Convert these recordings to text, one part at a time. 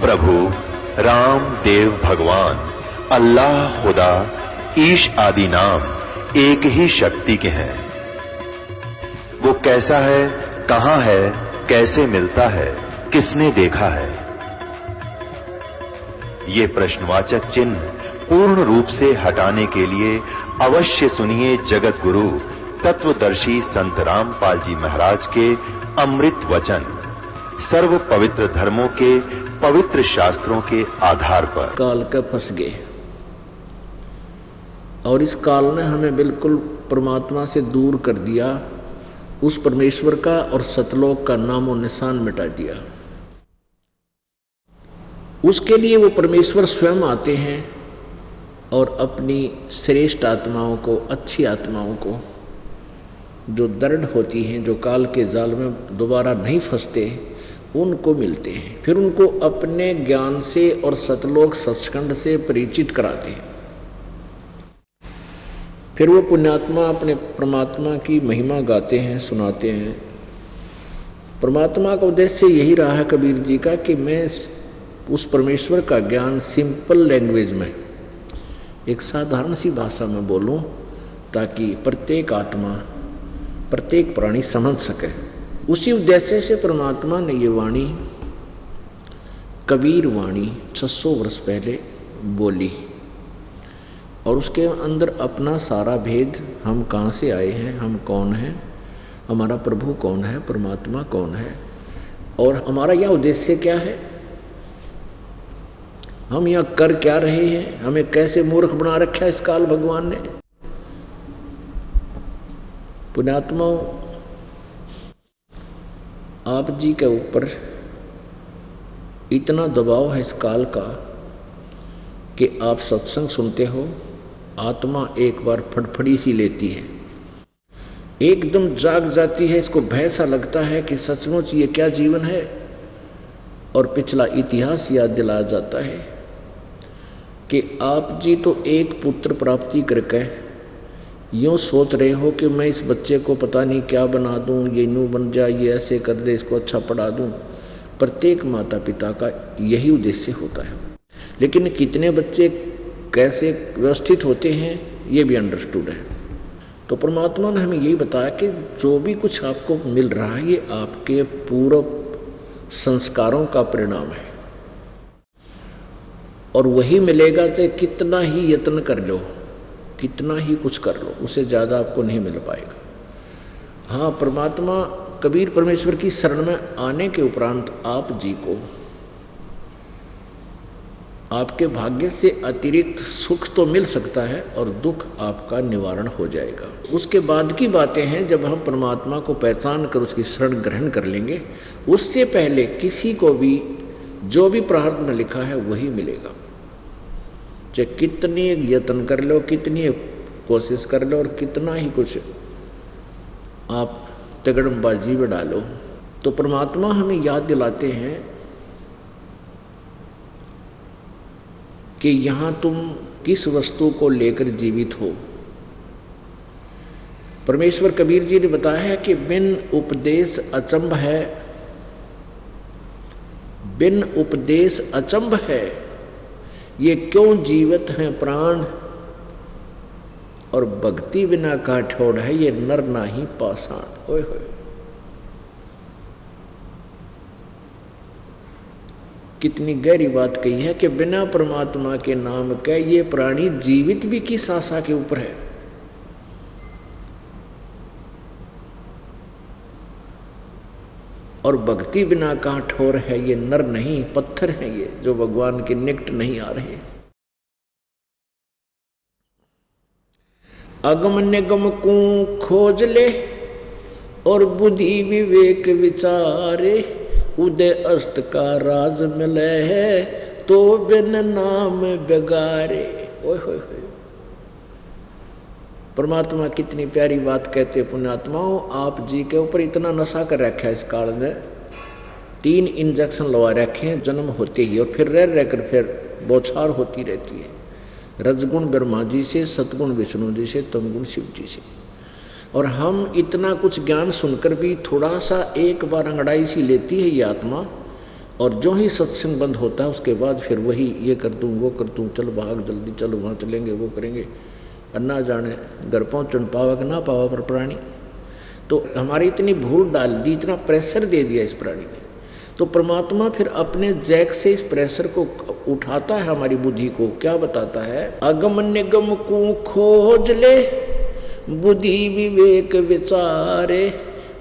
प्रभु राम देव भगवान अल्लाह खुदा ईश आदि नाम एक ही शक्ति के हैं। वो कैसा है, कहां है, कैसे मिलता है, किसने देखा है? ये प्रश्नवाचक चिन्ह पूर्ण रूप से हटाने के लिए अवश्य सुनिए जगत गुरु तत्वदर्शी संत रामपाल जी महाराज के अमृत वचन, सर्व पवित्र धर्मों के पवित्र शास्त्रों के आधार पर। काल का फंस गए और इस काल ने हमें बिल्कुल परमात्मा से दूर कर दिया, उस परमेश्वर का और सतलोक का नामो निशान मिटा दिया। उसके लिए वो परमेश्वर स्वयं आते हैं और अपनी श्रेष्ठ आत्माओं को, अच्छी आत्माओं को, जो दृढ़ होती हैं, जो काल के जाल में दोबारा नहीं फंसते, उनको मिलते हैं। फिर उनको अपने ज्ञान से और सतलोक सचखंड से परिचित कराते हैं। फिर वो पुण्यात्मा अपने परमात्मा की महिमा गाते हैं, सुनाते हैं। परमात्मा का उद्देश्य यही रहा है कबीर जी का कि मैं उस परमेश्वर का ज्ञान सिंपल लैंग्वेज में, एक साधारण सी भाषा में बोलूं, ताकि प्रत्येक आत्मा, प्रत्येक प्राणी समझ सके। उसी उद्देश्य से परमात्मा ने ये वाणी, कबीर वाणी 600 वर्ष पहले बोली और उसके अंदर अपना सारा भेद, हम कहाँ से आए हैं, हम कौन हैं, हमारा प्रभु कौन है, परमात्मा कौन है और हमारा यह उद्देश्य क्या है, हम यहाँ कर क्या रहे हैं, हमें कैसे मूर्ख बना रखा है इस काल भगवान ने। पुण्यात्माओं, आप जी के ऊपर इतना दबाव है इस काल का कि आप सत्संग सुनते हो, आत्मा एक बार फड़फड़ी सी लेती है, एकदम जाग जाती है, इसको भय सा लगता है कि सचमुच ये क्या जीवन है, और पिछला इतिहास याद दिलाया जाता है कि आप जी तो एक पुत्र प्राप्ति करके यूँ सोच रहे हो कि मैं इस बच्चे को पता नहीं क्या बना दूँ, ये यूँ बन जाए, ये ऐसे कर दे, इसको अच्छा पढ़ा दूँ। प्रत्येक माता पिता का यही उद्देश्य होता है, लेकिन कितने बच्चे कैसे व्यवस्थित होते हैं ये भी अंडरस्टूड है। तो परमात्मा ने हमें यही बताया कि जो भी कुछ आपको मिल रहा है ये आपके पूर्व संस्कारों का परिणाम है और वही मिलेगा चाहे कितना ही यत्न कर लो, कितना ही कुछ कर लो, उससे ज़्यादा आपको नहीं मिल पाएगा। हाँ, परमात्मा कबीर परमेश्वर की शरण में आने के उपरांत आप जी को आपके भाग्य से अतिरिक्त सुख तो मिल सकता है और दुख आपका निवारण हो जाएगा। उसके बाद की बातें हैं जब हम परमात्मा को पहचान कर उसकी शरण ग्रहण कर लेंगे। उससे पहले किसी को भी जो भी प्रारब्ध में लिखा है वही मिलेगा, चाहे कितनी यत्न कर लो, कितनी कोशिश कर लो और कितना ही कुछ आप तगड़मबाजी में डालो। तो परमात्मा हमें याद दिलाते हैं कि यहाँ तुम किस वस्तु को लेकर जीवित हो। परमेश्वर कबीर जी ने बताया है कि बिन उपदेश अचंभ है, बिन उपदेश अचंभ है, ये क्यों जीवित हैं प्राण, और भक्ति बिना का ठोड़ है, ये नर नाही पाषाण। ओए होए, कितनी गहरी बात कही है कि बिना परमात्मा के नाम के ये प्राणी जीवित भी किस आशा के ऊपर है। और भक्ति बिना कहाँ ठोर है, ये नर नहीं पत्थर हैं, ये जो भगवान के निकट नहीं आ रहे। अगम निगम को खोज ले और बुद्धि विवेक विचारे, उदय अस्त का राज मिले है तो बिन नाम बेगारे। ओए होए होए, परमात्मा कितनी प्यारी बात कहते। पुण्यात्माओं, आप जी के ऊपर इतना नशा कर रखा है इस काल में, 3 इंजेक्शन लगा रखे हैं जन्म होते ही, और फिर रह कर फिर बौछार होती रहती है, रजगुण ब्रह्मा जी से, सतगुण विष्णु जी से, तमगुण शिव जी से। और हम इतना कुछ ज्ञान सुनकर भी थोड़ा सा एक बार अंगड़ाई सी लेती है ये आत्मा, और जो ही सत्संग बंद होता है उसके बाद फिर वही ये कर दूँ वो कर दूँ, चल भाग जल्दी, चलो वहाँ चलेंगे वो करेंगे, अन्ना जाने घर पहुँचन पावा कि ना पावा पर प्राणी। तो हमारी इतनी भूल डाल दी, इतना प्रेशर दे दिया इस प्राणी ने। तो परमात्मा फिर अपने जैक से इस प्रेशर को उठाता है, हमारी बुद्धि को क्या बताता है, अगम निगम को खोज ले बुद्धि विवेक विचारे,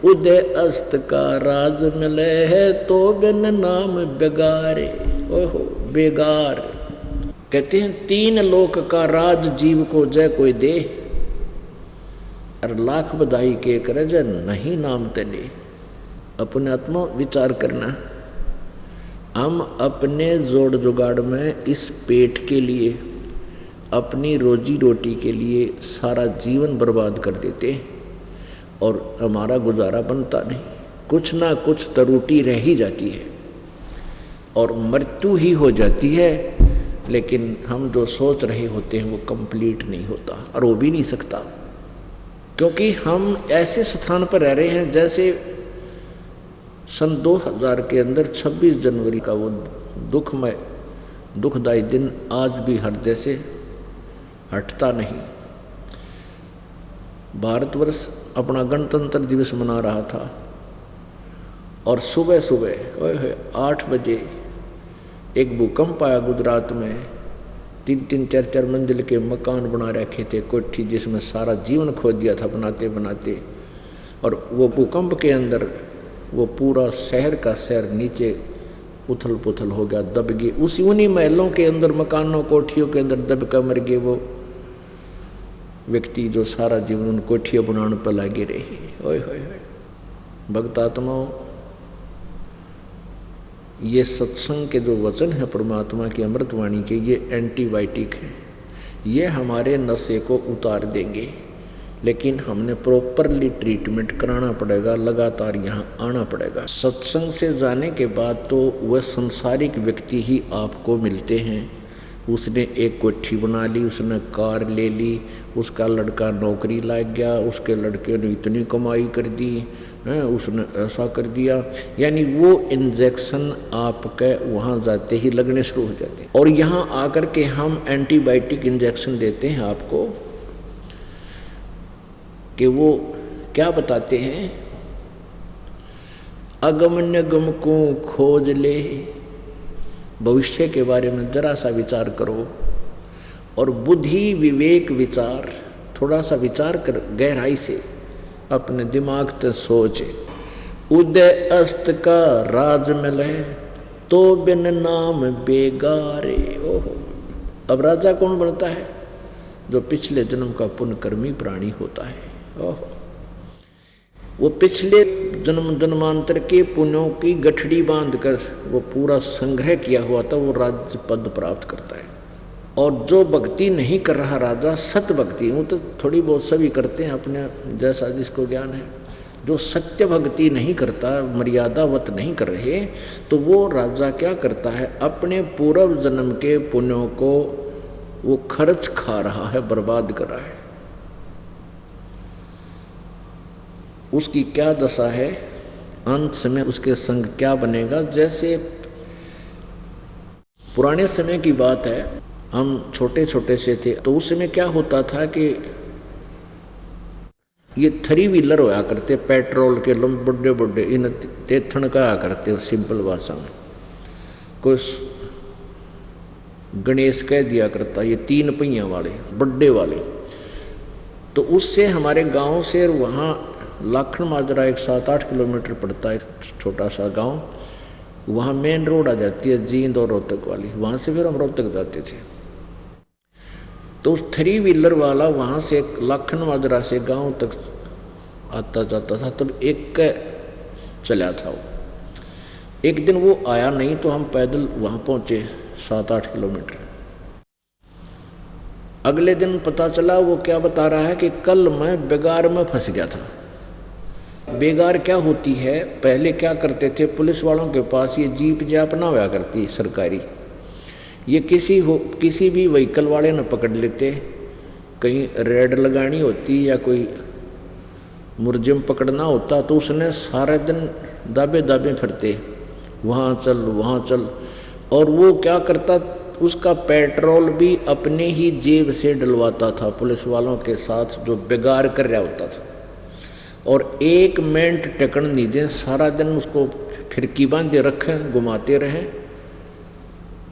उदय अस्त का राज मिले है तो बिन नाम बेगारे। ओहो बेगार कहते हैं 3 लोक का राज जीव को जय कोई दे, और लाख बधाई के करे जय नहीं नाम तले। अपने आत्मा विचार करना, हम अपने जोड़ जुगाड़ में इस पेट के लिए, अपनी रोजी रोटी के लिए सारा जीवन बर्बाद कर देते हैं और हमारा गुजारा बनता नहीं, कुछ ना कुछ त्रुटि रह ही जाती है और मृत्यु ही हो जाती है। लेकिन हम जो सोच रहे होते हैं वो कंप्लीट नहीं होता और हो भी नहीं सकता, क्योंकि हम ऐसे स्थान पर रह रहे हैं जैसे सन 2000 के अंदर 26 जनवरी का वो दुखदायी दिन आज भी हृदय से हटता नहीं। भारतवर्ष अपना गणतंत्र दिवस मना रहा था और सुबह सुबह 8 बजे एक भूकंप आया गुजरात में। 3-3, 4-4 मंजिल के मकान बना रखे थे, कोठी जिसमें सारा जीवन खो दिया था बनाते बनाते। और वो भूकंप के अंदर वो पूरा शहर का शहर नीचे उथल पुथल हो गया, दब गए। उन्हीं महलों के अंदर, मकानों कोठियों के अंदर दब कर मर गए वो व्यक्ति जो सारा जीवन उन कोठियों बनाने पर लगे रहे। ओए होए भक्तात्माओं, ये सत्संग के जो वचन है परमात्मा की अमृतवाणी के, ये एंटीबायोटिक है। ये हमारे नशे को उतार देंगे, लेकिन हमने प्रॉपरली ट्रीटमेंट कराना पड़ेगा, लगातार यहाँ आना पड़ेगा। सत्संग से जाने के बाद तो वह संसारिक व्यक्ति ही आपको मिलते हैं। उसने एक कोठी बना ली, उसने कार ले ली, उसका लड़का नौकरी लग गया, उसके लड़के ने इतनी कमाई कर दी है, उसने ऐसा कर दिया, यानी वो इंजेक्शन आपके वहाँ जाते ही लगने शुरू हो जाते हैं। और यहाँ आकर के हम एंटीबायोटिक इंजेक्शन देते हैं आपको कि वो क्या बताते हैं, अगम निगम को खोज ले। भविष्य के बारे में जरा सा विचार करो और बुद्धि विवेक विचार, थोड़ा सा विचार कर गहराई से अपने दिमाग से सोचे। उदय अस्त का राज मिले तो बिन नाम बेगारे। ओहो, अब राजा कौन बनता है? जो पिछले जन्म का पुण्यकर्मी प्राणी होता है। ओहो, वो पिछले जन्मांतर के पुण्यों की गठड़ी बांधकर वो पूरा संग्रह किया हुआ था, वो राज्य पद प्राप्त करता है। और जो भक्ति नहीं कर रहा राजा, सत्य भक्ति, वो तो थोड़ी बहुत सभी करते हैं अपने जैसा जिसको ज्ञान है। जो सत्य भक्ति नहीं करता, मर्यादावत नहीं कर रहे, तो वो राजा क्या करता है, अपने पूर्व जन्म के पुण्यों को वो खर्च खा रहा है, बर्बाद कर रहा है। उसकी क्या दशा है, अंत समय उसके संग क्या बनेगा। जैसे पुराने समय की बात है, हम छोटे छोटे से थे तो उस समय क्या होता था कि ये 3 व्हीलर होया करते, पेट्रोल के बड़े बड़े, इन तेथन कहा करते हो सिंपल भाषा में। कोई गणेश कह दिया करता, ये 3 पहिया वाले बड़े वाले। तो उससे हमारे गांव से वहाँ लाखन माजरा 7-8 किलोमीटर पड़ता है, छोटा सा गांव, वहाँ मेन रोड आ जाती है जींद और रोहतक वाली। वहाँ से फिर हम रोहतक जाते थे। तो उस 3 व्हीलर वाला वहाँ से लाखन माजरा से गांव तक आता जाता था। तब एक चला था वो। एक दिन वो आया नहीं तो हम पैदल वहाँ पहुँचे 7-8 किलोमीटर। अगले दिन पता चला वो क्या बता रहा है कि कल मैं बेगार में फंस गया था। बेगार क्या होती है, पहले क्या करते थे, पुलिस वालों के पास ये जीप जाप ना हुआ करती सरकारी, ये किसी भी व्हीकल वाले न पकड़ लेते, कहीं रेड लगानी होती या कोई मुर्जिम पकड़ना होता तो उसने सारा दिन दाबे दाबे फिरते वहाँ चल वहाँ चल। और वो क्या करता, उसका पेट्रोल भी अपने ही जेब से डलवाता था पुलिस वालों के साथ जो बेगार कर रहा होता था। और 1 मिनट टिकन नहीं दें, सारा दिन उसको फिरकी बांधे रखें, घुमाते रहें।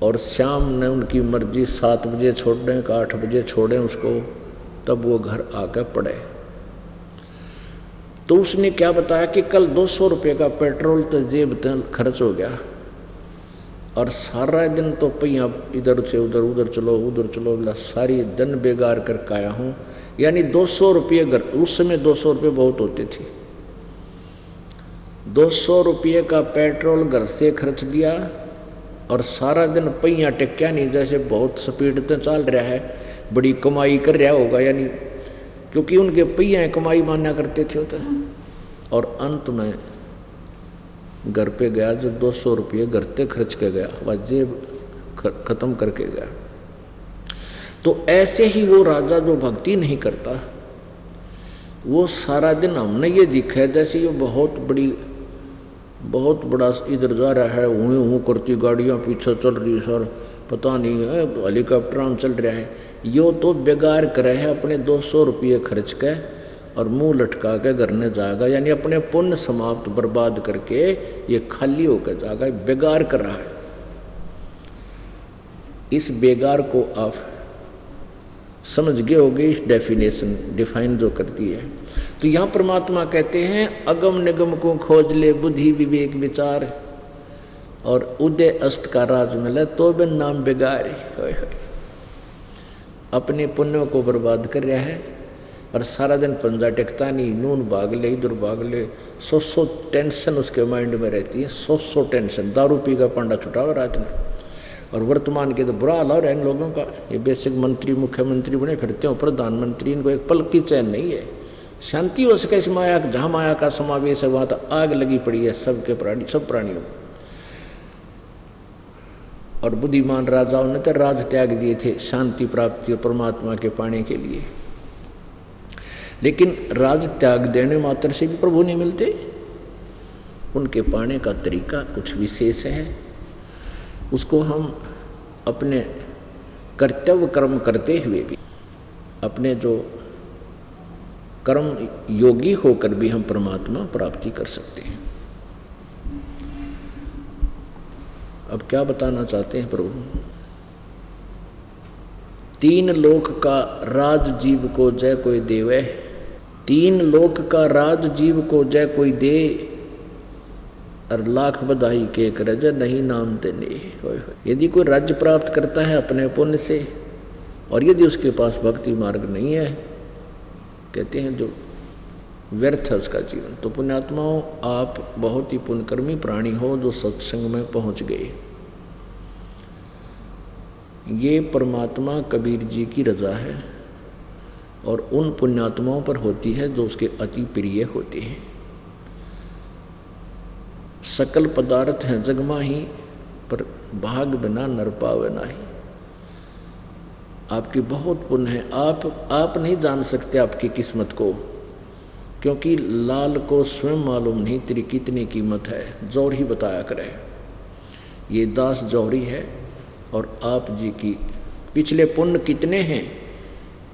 और शाम ने उनकी मर्जी 7 बजे छोड़ें कि 8 बजे छोड़ें उसको, तब वो घर आकर पड़े। तो उसने क्या बताया कि कल 200 रुपये का पेट्रोल तो जेब खर्च हो गया, और सारा दिन तो पहिया इधर से उधर, उधर चलो उधर चलो, सारी दिन बेगार करके आया हूँ। यानी 200 रुपये घर, उस समय 200 रुपये बहुत होते थे। 200 रुपये का पेट्रोल घर से खर्च दिया, और सारा दिन पहिया टिक्या नहीं, जैसे बहुत स्पीड से चल रहा है, बड़ी कमाई कर रहा होगा, यानी क्योंकि उनके पहिया कमाई माना करते थे होता। और अंत में घर पे गया जब 200 रुपये घर पे खर्च के गया, वह जेब खत्म करके गया। तो ऐसे ही वो राजा जो भक्ति नहीं करता, वो सारा दिन हमने ये दिखा है जैसे ये बहुत बड़ा इधर जा रहा है, ऊँ करती गाड़ियाँ पीछे चल रही सर, पता नहीं है हेलीकॉप्टर चल रहा है। यो तो बेगार करे है अपने 200 रुपये खर्च के, और मुंह लटका के घर ने जाएगा, यानी अपने पुण्य समाप्त बर्बाद करके ये खाली होकर जाएगा, बेगार कर रहा है। इस बेगार को आप समझ गए होगे, इस डेफिनेशन डिफाइन जो करती है। तो यहाँ परमात्मा कहते हैं अगम निगम को खोज ले बुद्धि विवेक विचार, और उदय अस्त का राज मिले तो बिन नाम बेगार। अपने पुण्यों को बर्बाद कर रहा है, और सारा दिन पंजा टेकता नहीं, नून भाग ले इधर भाग ले, 100 टेंशन उसके माइंड में रहती है, 100 टेंशन। दारू पी का पांडा छुटा हुआ रात में। और वर्तमान के तो बुरा हाल हो रहा है इन लोगों का, ये बेसिक मंत्री मुख्यमंत्री बने फिरते हो, प्रधानमंत्री, इनको एक पल की चैन नहीं है, शांति हो सके इस माया, जहाँ माया का समावेश है वहाँ तो आग लगी पड़ी है सबके प्राणी, सब प्राणियों। और बुद्धिमान राजाओं ने तो राज त्याग दिए थे शांति प्राप्ति और परमात्मा के पाने के लिए। लेकिन राज त्याग देने मात्र से भी प्रभु नहीं मिलते, उनके पाने का तरीका कुछ विशेष है। उसको हम अपने कर्तव्य कर्म करते हुए भी, अपने जो कर्म योगी होकर भी हम परमात्मा प्राप्ति कर सकते हैं। अब क्या बताना चाहते हैं प्रभु? 3 लोक का राज जीव को जय कोई देवे, 3 लोक का राज जीव को जय कोई दे, और लाख बधाई के करज नहीं नाम तेने। यदि कोई राज्य प्राप्त करता है अपने पुण्य से, और यदि उसके पास भक्ति मार्ग नहीं है, कहते हैं जो व्यर्थ है उसका जीवन। तो पुण्यात्माओं, आप बहुत ही पुण्यकर्मी प्राणी हो जो सत्संग में पहुंच गए। ये परमात्मा कबीर जी की रजा है, और उन पुण्यात्माओं पर होती है जो उसके अति प्रिय होते हैं। सकल पदार्थ हैं जग माही, पर भाग बिना नर पावे नाही। आपकी बहुत पुण्य है, आप नहीं जान सकते आपकी किस्मत को, क्योंकि लाल को स्वयं मालूम नहीं तेरी कितनी कीमत है, जौहरी बताया करे। ये दास जौहरी है, और आप जी की पिछले पुण्य कितने हैं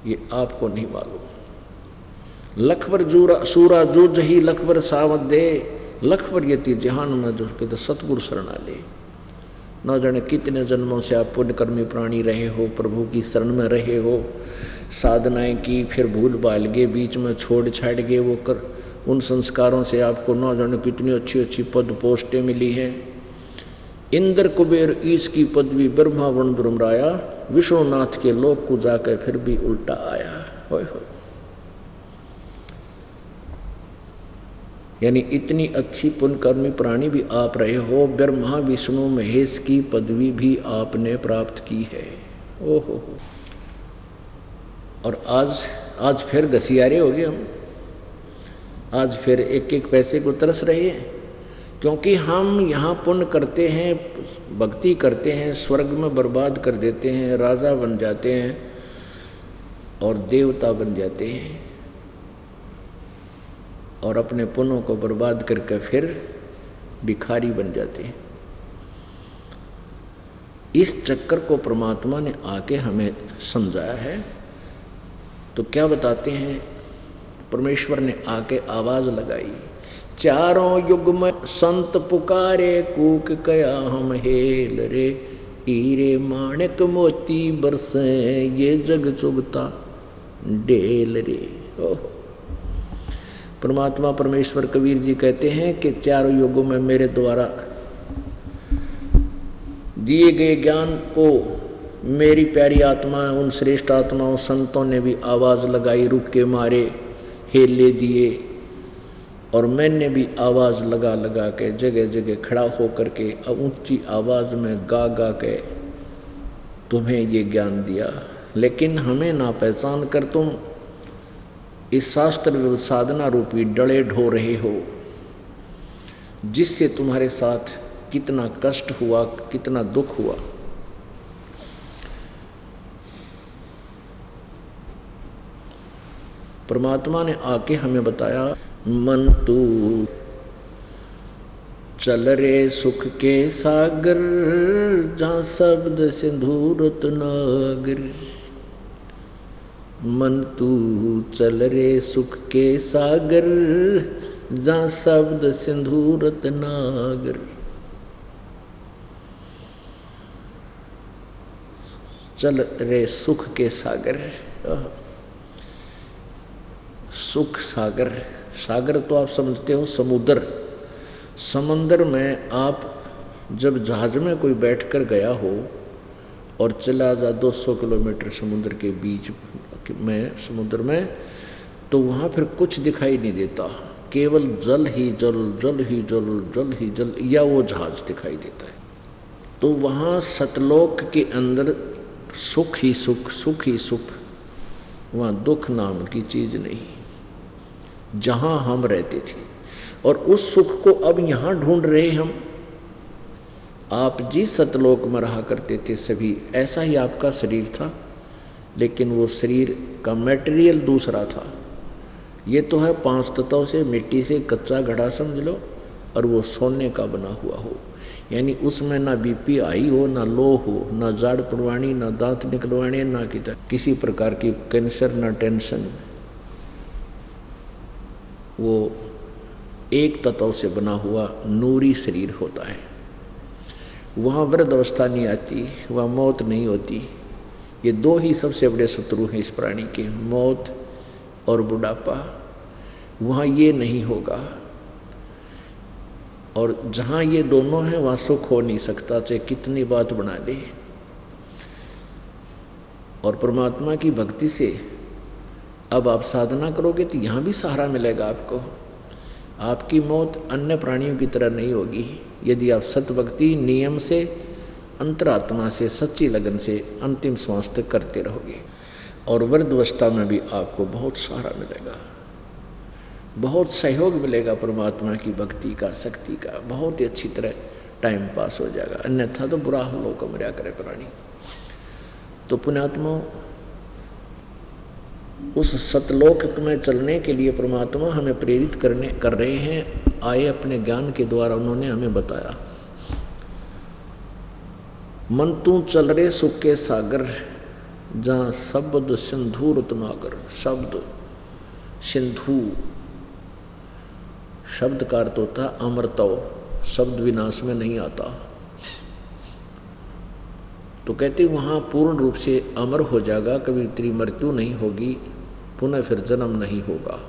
ये आपको नहीं मालूम। लखबर सूरा जूझ ही लखबर सावत दे, लखबर यति जहान में जो कहते सतगुरु शरणा ले। न जाने कितने जन्मों से आप पुण्यकर्मी प्राणी रहे हो, प्रभु की शरण में रहे हो, साधनाएं की, फिर भूल भाल गए, बीच में छोड़ छाड़ गए वो कर, उन संस्कारों से आपको न जाने कितनी अच्छी अच्छी पद पोस्टें मिली हैं। इंद्र कुबेर ईश की पदवी ब्रह्मा वरुण दुर्मराया, विष्णुनाथ के लोक को जाकर फिर भी उल्टा आया। होय होय। यानी इतनी अच्छी पुण्यकर्मी प्राणी भी आप रहे हो, ब्रह्मा विष्णु महेश की पदवी भी आपने प्राप्त की है। ओहो। और आज फिर घसियारे हो गए हम, आज फिर एक एक पैसे को तरस रहे हैं, क्योंकि हम यहाँ पुण्य करते हैं, भक्ति करते हैं, स्वर्ग में बर्बाद कर देते हैं, राजा बन जाते हैं और देवता बन जाते हैं, और अपने पुण्यों को बर्बाद करके फिर भिखारी बन जाते हैं। इस चक्कर को परमात्मा ने आके हमें समझाया है। तो क्या बताते हैं, परमेश्वर ने आके आवाज लगाई, चारों युग में संत पुकारे, कूक कया हम हेल रे, हीरे माणिक मोती बरसे, ये जग चुभता डेल रे। परमात्मा परमेश्वर कबीर जी कहते हैं कि चारों युगों में मेरे द्वारा दिए गए ज्ञान को मेरी प्यारी आत्मा, उन श्रेष्ठ आत्माओं संतों ने भी आवाज़ लगाई, रुक के मारे, हेले दिए, और मैंने भी आवाज़ लगा लगा के जगह जगह खड़ा होकर के ऊंची आवाज़ में गा गा के तुम्हें ये ज्ञान दिया। लेकिन हमें ना पहचान कर तुम इस शास्त्र साधना रूपी डले ढो रहे हो, जिससे तुम्हारे साथ कितना कष्ट हुआ, कितना दुख हुआ। परमात्मा ने आके हमें बताया, मन तू चल रे सुख के सागर, जहाँ शब्द सिंधूरत नागर। मन तू चल रे सुख के सागर, जहाँ शब्द सिंधूरत नागर। चल रे सुख के सागर, सुख सागर, सागर तो आप समझते हो समुद्र। समंदर में आप जब जहाज में कोई बैठकर गया हो और चला जा 200 किलोमीटर समुद्र के बीच में, समुद्र में, तो वहाँ फिर कुछ दिखाई नहीं देता, केवल जल ही जल, जल ही जल, जल ही जल, या वो जहाज दिखाई देता है। तो वहाँ सतलोक के अंदर सुख ही सुख, सुख ही सुख, वहाँ दुख नाम की चीज़ नहीं, जहाँ हम रहते थे। और उस सुख को अब यहाँ ढूंढ रहे हम। आप जिस सतलोक में रहा करते थे सभी, ऐसा ही आपका शरीर था, लेकिन वो शरीर का मटेरियल दूसरा था। ये तो है 5 तत्वों से, मिट्टी से कच्चा घड़ा समझ लो, और वो सोने का बना हुआ हो, यानी उसमें ना बीपी आई हो, ना लो हो, ना जाड़ पड़वानी, ना दांत निकलवाने, ना किसी प्रकार की कैंसर, ना टेंशन। वो एक तत्व से बना हुआ नूरी शरीर होता है। वहाँ वृद्ध अवस्था नहीं आती, वहाँ मौत नहीं होती। ये 2 ही सबसे बड़े शत्रु हैं इस प्राणी के, मौत और बुढ़ापा। वहाँ ये नहीं होगा। और जहाँ ये दोनों हैं वहाँ सुख हो नहीं सकता, चाहे कितनी बात बना ले। और परमात्मा की भक्ति से अब आप साधना करोगे तो यहाँ भी सहारा मिलेगा आपको। आपकी मौत अन्य प्राणियों की तरह नहीं होगी, यदि आप सतभक्ति नियम से, अंतरात्मा से, सच्ची लगन से अंतिम श्वास तक करते रहोगे। और वृद्धावस्था में भी आपको बहुत सहारा मिलेगा, बहुत सहयोग मिलेगा परमात्मा की भक्ति का, शक्ति का। बहुत ही अच्छी तरह टाइम पास हो जाएगा, अन्यथा तो बुरा हालों का मर्या करे प्राणी। तो पुण्यात्मा, उस सतलोक में चलने के लिए परमात्मा हमें प्रेरित कर रहे हैं। आए अपने ज्ञान के द्वारा उन्होंने हमें बताया, मन तू चल रे सुख के सागर, जहाँ शब्द सिंधु रत्नागर। शब्द सिंधु, शब्द का अर्थ होता है अमरतव, शब्द विनाश में नहीं आता। तो कहते वहाँ पूर्ण रूप से अमर हो जाएगा, कभी तेरी मृत्यु नहीं होगी, पुनः फिर जन्म नहीं होगा।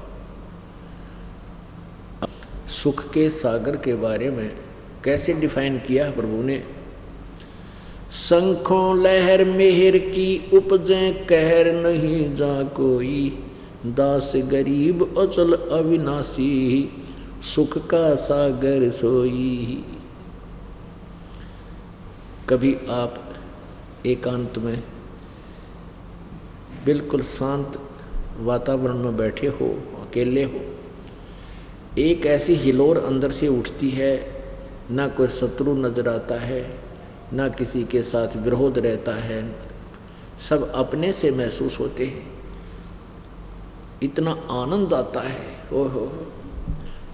सुख के सागर के बारे में कैसे डिफाइन किया प्रभु ने, शंखों लहर मेहर की उपजे कहर नहीं जा कोई, दास गरीब अचल अविनाशी सुख का सागर सोई। कभी आप एकांत में बिल्कुल शांत वातावरण में बैठे हो, अकेले हो, एक ऐसी हिलोर अंदर से उठती है, ना कोई शत्रु नजर आता है, ना किसी के साथ विरोध रहता है, सब अपने से महसूस होते हैं। इतना आनंद आता है, ओहो।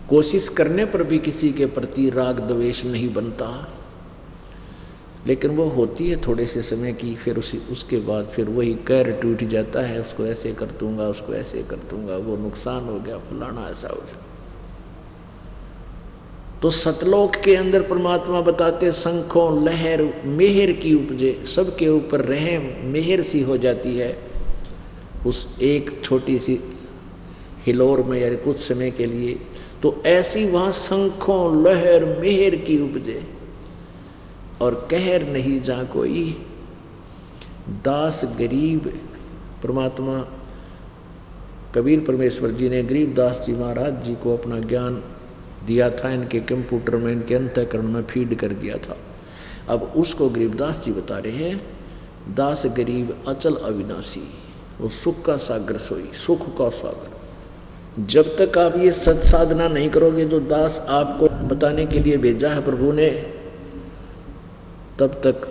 कोशिश करने पर भी किसी के प्रति राग द्वेष नहीं बनता। लेकिन वो होती है थोड़े से समय की, फिर उसके बाद फिर वही कैर टूट जाता है, उसको ऐसे कर दूंगा, उसको ऐसे कर दूंगा, वो नुकसान हो गया, फलाना ऐसा हो गया। तो सतलोक के अंदर परमात्मा बताते शंखों लहर मेहर की उपजे, सबके ऊपर रहम मेहर सी हो जाती है उस एक छोटी सी हिलोर में या कुछ समय के लिए। तो ऐसी वहाँ शंखों लहर मेहर की उपजे और कहर नहीं जा कोई, दास गरीब। परमात्मा कबीर परमेश्वर जी ने गरीब दास जी महाराज जी को अपना ज्ञान दिया था, इनके कंप्यूटर में, इनके अंतःकरण में फीड कर दिया था। अब उसको गरीबदास जी बता रहे हैं, दास गरीब अचल अविनाशी, वो सुख का सागर सोई, सुख का सागर। जब तक आप ये सत साधना नहीं करोगे जो दास आपको बताने के लिए भेजा है प्रभु ने, तब तक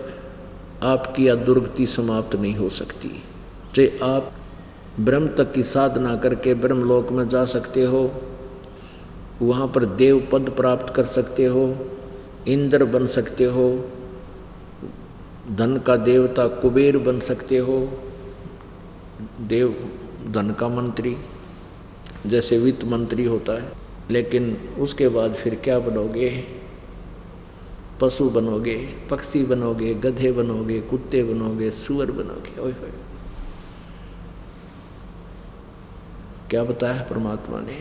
आपकी दुर्गति समाप्त नहीं हो सकती। चाहे आप ब्रह्म तक की साधना करके ब्रह्मलोक में जा सकते हो, वहाँ पर देव पद प्राप्त कर सकते हो, इंद्र बन सकते हो, धन का देवता कुबेर बन सकते हो, देव धन का मंत्री जैसे वित्त मंत्री होता है। लेकिन उसके बाद फिर क्या बनोगे? पशु बनोगे, पक्षी बनोगे, गधे बनोगे, कुत्ते बनोगे, सुअर बनोगे। ओए होए, क्या बताया है परमात्मा ने?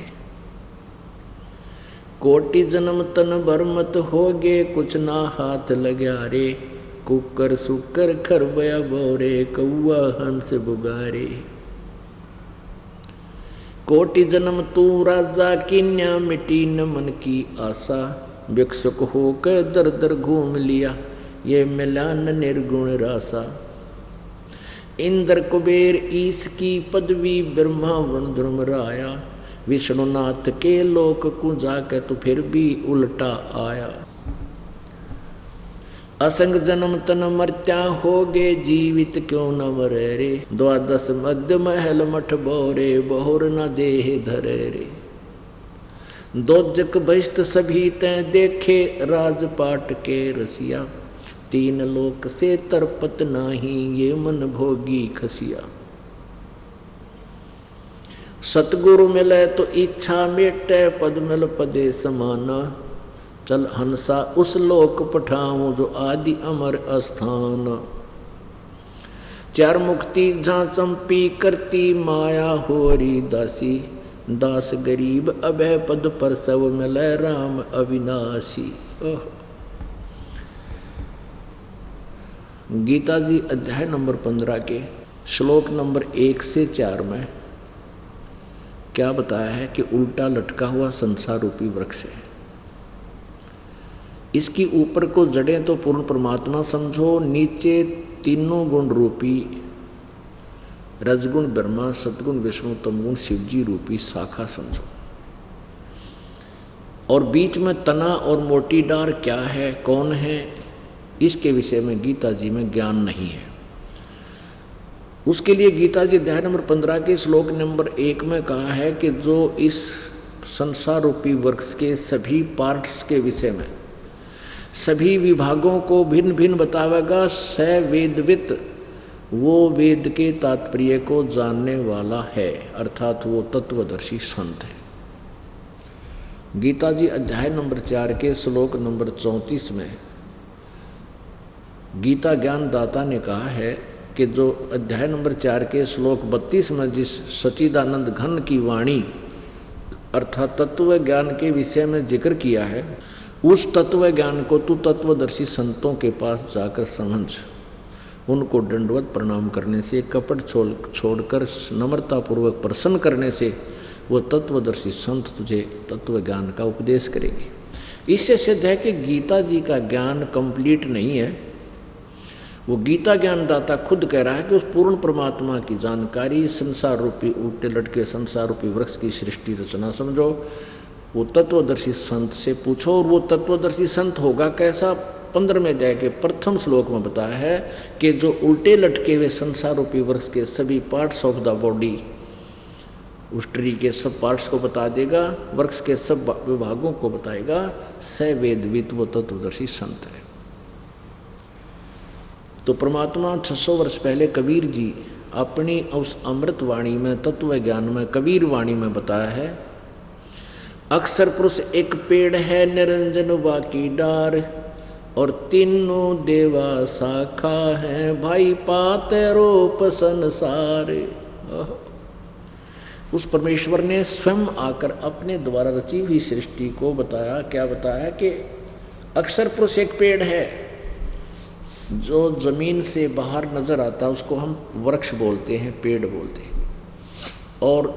कोटि जन्म तन भर मत होगे, कुछ ना हाथ लग्या रे, कुकर सुकर खरबया बोरे, कौआ हंस बुगारे। कोटि जन्म तू राजा कीन्या, मिटी न मन की आशा, भिक्षुक होकर दर दर घूम लिया, ये मिला न निर्गुण रासा। इंद्र कुबेर ईश की पदवी, ब्रह्मा वरुण धर्म राया, विष्णुनाथ के लोक को जाके तो फिर भी उल्टा आया। असंग जन्म तन मर्त्या होगे, जीवित क्यों न मरे रे, द्वादश मध्य महल मठ बोरे, बहुर न देह धरे रे। दोजक बहिष्ट सभी तय देखे, राजपाट के रसिया, तीन लोक से तरपत नाही, ये मन भोगी खसिया। सतगुरु मिले तो इच्छा मेटे, पद मिल पदे समाना, चल हंसा उस लोक पठाऊं, जो आदि अमर अस्थान। चार मुक्ति जहाँ चंपी करती, माया होरी दासी, दास गरीब अभय पद पर सब मिले, राम अविनाशी। गीता जी अध्याय नंबर 15 के श्लोक नंबर 1 से 4 में क्या बताया है कि उल्टा लटका हुआ संसार रूपी वृक्ष है। इसकी ऊपर को जड़ें तो पूर्ण परमात्मा समझो, नीचे तीनों गुण रूपी रजगुण ब्रह्मा, सतगुण विष्णु, तमगुण शिवजी रूपी शाखा समझो, और बीच में तना और मोटी डार क्या है, कौन है, इसके विषय में गीता जी में ज्ञान नहीं है। उसके लिए गीता जी अध्याय नंबर 15 के श्लोक नंबर 1 में कहा है कि जो इस संसार रूपी वृक्ष के सभी पार्ट्स के विषय में, सभी विभागों को भिन्न भिन्न बतावेगा, स वेदवित, वो वेद के तात्पर्य को जानने वाला है, अर्थात वो तत्वदर्शी संत है। गीता जी अध्याय नंबर 4 के श्लोक नंबर 34 में गीता ज्ञान दाता ने कहा है कि जो अध्याय नंबर 4 के श्लोक 32 में जिस सच्चिदानंद घन की वाणी अर्थात तत्व ज्ञान के विषय में जिक्र किया है, उस तत्व ज्ञान को तू तत्वदर्शी संतों के पास जाकर समझ, उनको दंडवत प्रणाम करने से, कपट छोड़कर नम्रतापूर्वक प्रसन्न करने से वो तत्वदर्शी संत तुझे तत्व ज्ञान का उपदेश करेंगे। इससे सिद्ध है कि गीता जी का ज्ञान कंप्लीट नहीं है। वो गीता ज्ञान दाता खुद कह रहा है कि उस पूर्ण परमात्मा की जानकारी, संसार रूपी उल्टे लटके संसार रूपी वृक्ष की सृष्टि रचना समझो, वो तत्वदर्शी संत से पूछो। और वो तत्वदर्शी संत होगा कैसा? 15वें अध्याय के प्रथम श्लोक में बताया है कि जो उल्टे लटके हुए संसार रूपी वृक्ष के सभी पार्ट्स ऑफ द बॉडी, उस ट्री के सब पार्ट्स को बता देगा, वृक्ष के सब विभागों को बताएगा, स वेदवित वो तत्वदर्शी संत है। तो परमात्मा 600 वर्ष पहले कबीर जी अपनी उस अमृत वाणी में, तत्व ज्ञान में, कबीर वाणी में बताया है, अक्षर पुरुष एक पेड़ है, निरंजन बाकी डार, और तीनों देवा शाखा है, भाई पाते रूप संसार। उस परमेश्वर ने स्वयं आकर अपने द्वारा रची हुई सृष्टि को बताया। क्या बताया कि अक्षर पुरुष एक पेड़ है, जो जमीन से बाहर नजर आता है उसको हम वृक्ष बोलते हैं, पेड़ बोलते हैं, और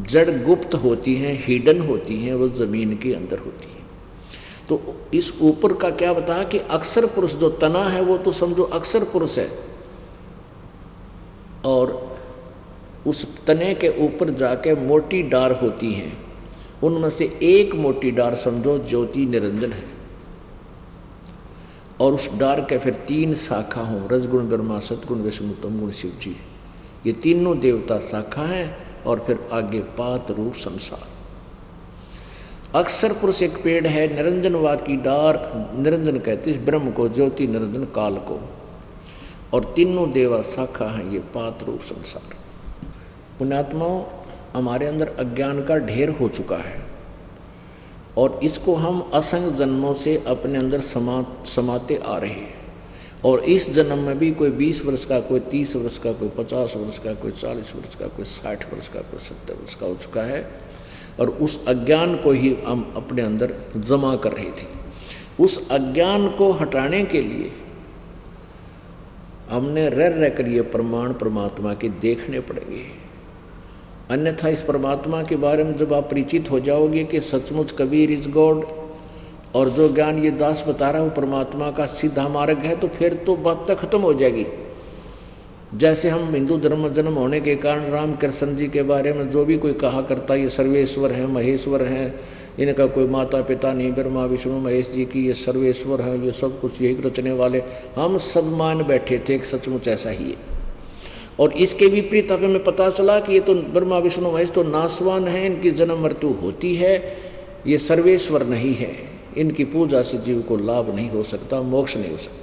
जड़ गुप्त होती हैं, हिडन होती हैं, वो जमीन के अंदर होती है। तो इस ऊपर का क्या बताया कि अक्षर पुरुष जो तना है वो तो समझो अक्षर पुरुष है, और उस तने के ऊपर जाके मोटी डार होती हैं, उनमें से एक मोटी डार समझो ज्योति निरंजन है, और उस डार के फिर 3 शाखा हों, रजगुण ब्रह्मा, सतगुण विष्णु, तम गुण शिव जी, ये तीनों देवता शाखा हैं, और फिर आगे पात रूप संसार। अक्षर पुरुष एक पेड़ है, निरंजन वाकी डार, निरंजन कहते हैं ब्रह्म को, ज्योति निरंजन काल को, और तीनों देवा शाखा हैं, ये पात रूप संसार। पुण्यात्माओं, हमारे अंदर अज्ञान का ढेर हो चुका है, और इसको हम असंख्य जन्मों से अपने अंदर समाते आ रहे हैं, और इस जन्म में भी कोई 20 वर्ष का, कोई 30 वर्ष का, कोई 50 वर्ष का, कोई 40 वर्ष का, कोई 60 वर्ष का, कोई 70 वर्ष का हो चुका है, और उस अज्ञान को ही हम अपने अंदर जमा कर रहे थे। उस अज्ञान को हटाने के लिए हमने रह कर ये प्रमाण परमात्मा के देखने पड़ेंगे, अन्यथा इस परमात्मा के बारे में जब आप परिचित हो जाओगे कि सचमुच कबीर इज गॉड, और जो ज्ञान ये दास बता रहा है वो परमात्मा का सीधा मार्ग है, तो फिर तो बात तक खत्म हो जाएगी। जैसे हम हिंदू धर्म में जन्म होने के कारण राम कृष्ण जी के बारे में जो भी कोई कहा करता, ये सर्वेश्वर हैं, महेश्वर हैं, इनका कोई माता पिता नहीं, ब्रह्मा विष्णु महेश जी की ये सर्वेश्वर हैं, ये सब कुछ यही रचने वाले, हम सब मान बैठे थे कि सचमुच ऐसा ही है। और इसके विपरीत हमें पता चला कि ये तो ब्रह्मा विष्णु महेश तो नासवान हैं, इनकी जन्म मृत्यु होती है, ये सर्वेश्वर नहीं है, इनकी पूजा से जीव को लाभ नहीं हो सकता, मोक्ष नहीं हो सकता।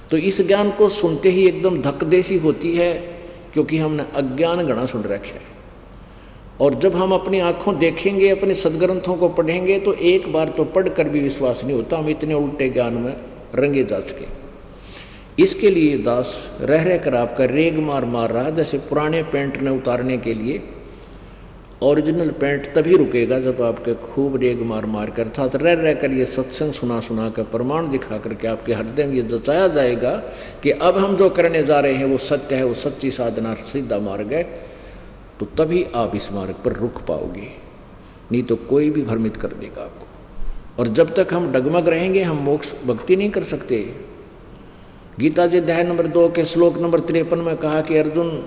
तो इस ज्ञान को सुनते ही एकदम धक्कदेसी होती है, क्योंकि हमने अज्ञान गणा सुन रखा है। और जब हम अपनी आंखों देखेंगे, अपने सदग्रंथों को पढ़ेंगे, तो एक बार तो पढ़कर भी विश्वास नहीं होता, हम इतने उल्टे ज्ञान में रंगे जा चुके। इसके लिए दास रह कर आपका रेग मार रहा है, जैसे पुराने पेंट ने उतारने के लिए ओरिजिनल पेंट तभी रुकेगा जब आपके खूब रेग मार कर, अर्थात रह कर ये सत्संग सुना कर, प्रमाण दिखा करके आपके हृदय में ये जचाया जाएगा कि अब हम जो करने जा रहे हैं वो सत्य है, वो सच्ची साधना, सीधा मार्ग है, तो तभी आप इस मार्ग पर रुक पाओगे, नहीं तो कोई भी भ्रमित कर देगा आपको। और जब तक हम डगमग रहेंगे हम मोक्ष भक्ति नहीं कर सकते। गीता जी अध्याय नंबर 2 के श्लोक नंबर 53 में कहा कि अर्जुन,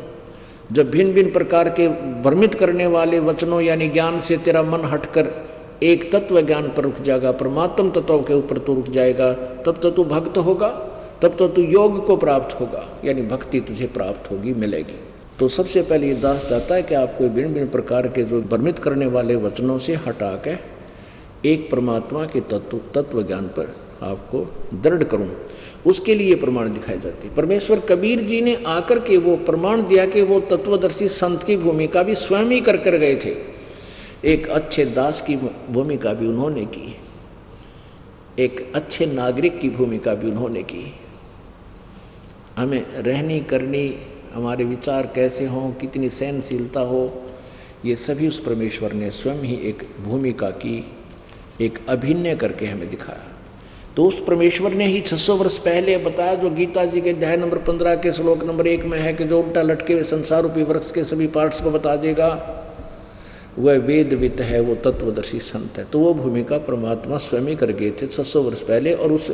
जब भिन्न भिन्न प्रकार के भ्रमित करने वाले वचनों यानी ज्ञान से तेरा मन हटकर एक तत्व ज्ञान पर रुक जाएगा, परमात्म तत्व के ऊपर तो रुक जाएगा, तब तो तू भक्त होगा, तब तो तू योग को प्राप्त होगा, यानी भक्ति तुझे प्राप्त होगी, मिलेगी। तो सबसे पहले ये दास चाहता है कि आपको भिन्न भिन्न प्रकार के जो भ्रमित करने वाले वचनों से हटा के एक परमात्मा के तत्व ज्ञान पर आपको दृढ़ करूं, उसके लिए प्रमाण दिखाए जाते हैं। परमेश्वर कबीर जी ने आकर के वो प्रमाण दिया कि वो तत्वदर्शी संत की भूमिका भी स्वयं ही कर गए थे, एक अच्छे दास की भूमिका भी उन्होंने की, एक अच्छे नागरिक की भूमिका भी उन्होंने की। हमें रहनी करनी, हमारे विचार कैसे हों, कितनी सहनशीलता हो, ये सभी उस परमेश्वर ने स्वयं ही एक भूमिका की, एक अभिनय करके हमें दिखाया। तो उस परमेश्वर ने ही 600 वर्ष पहले बताया, जो गीता जी के अध्याय नंबर 15 के श्लोक नंबर 1 में है कि जो उल्टा लटके हुए संसार रूपी वृक्ष के सभी पार्ट्स को बता देगा, वह वेदवित है, वो तत्वदर्शी संत है। तो वो भूमिका परमात्मा स्वयं ही कर गए थे 600 वर्ष पहले, और उस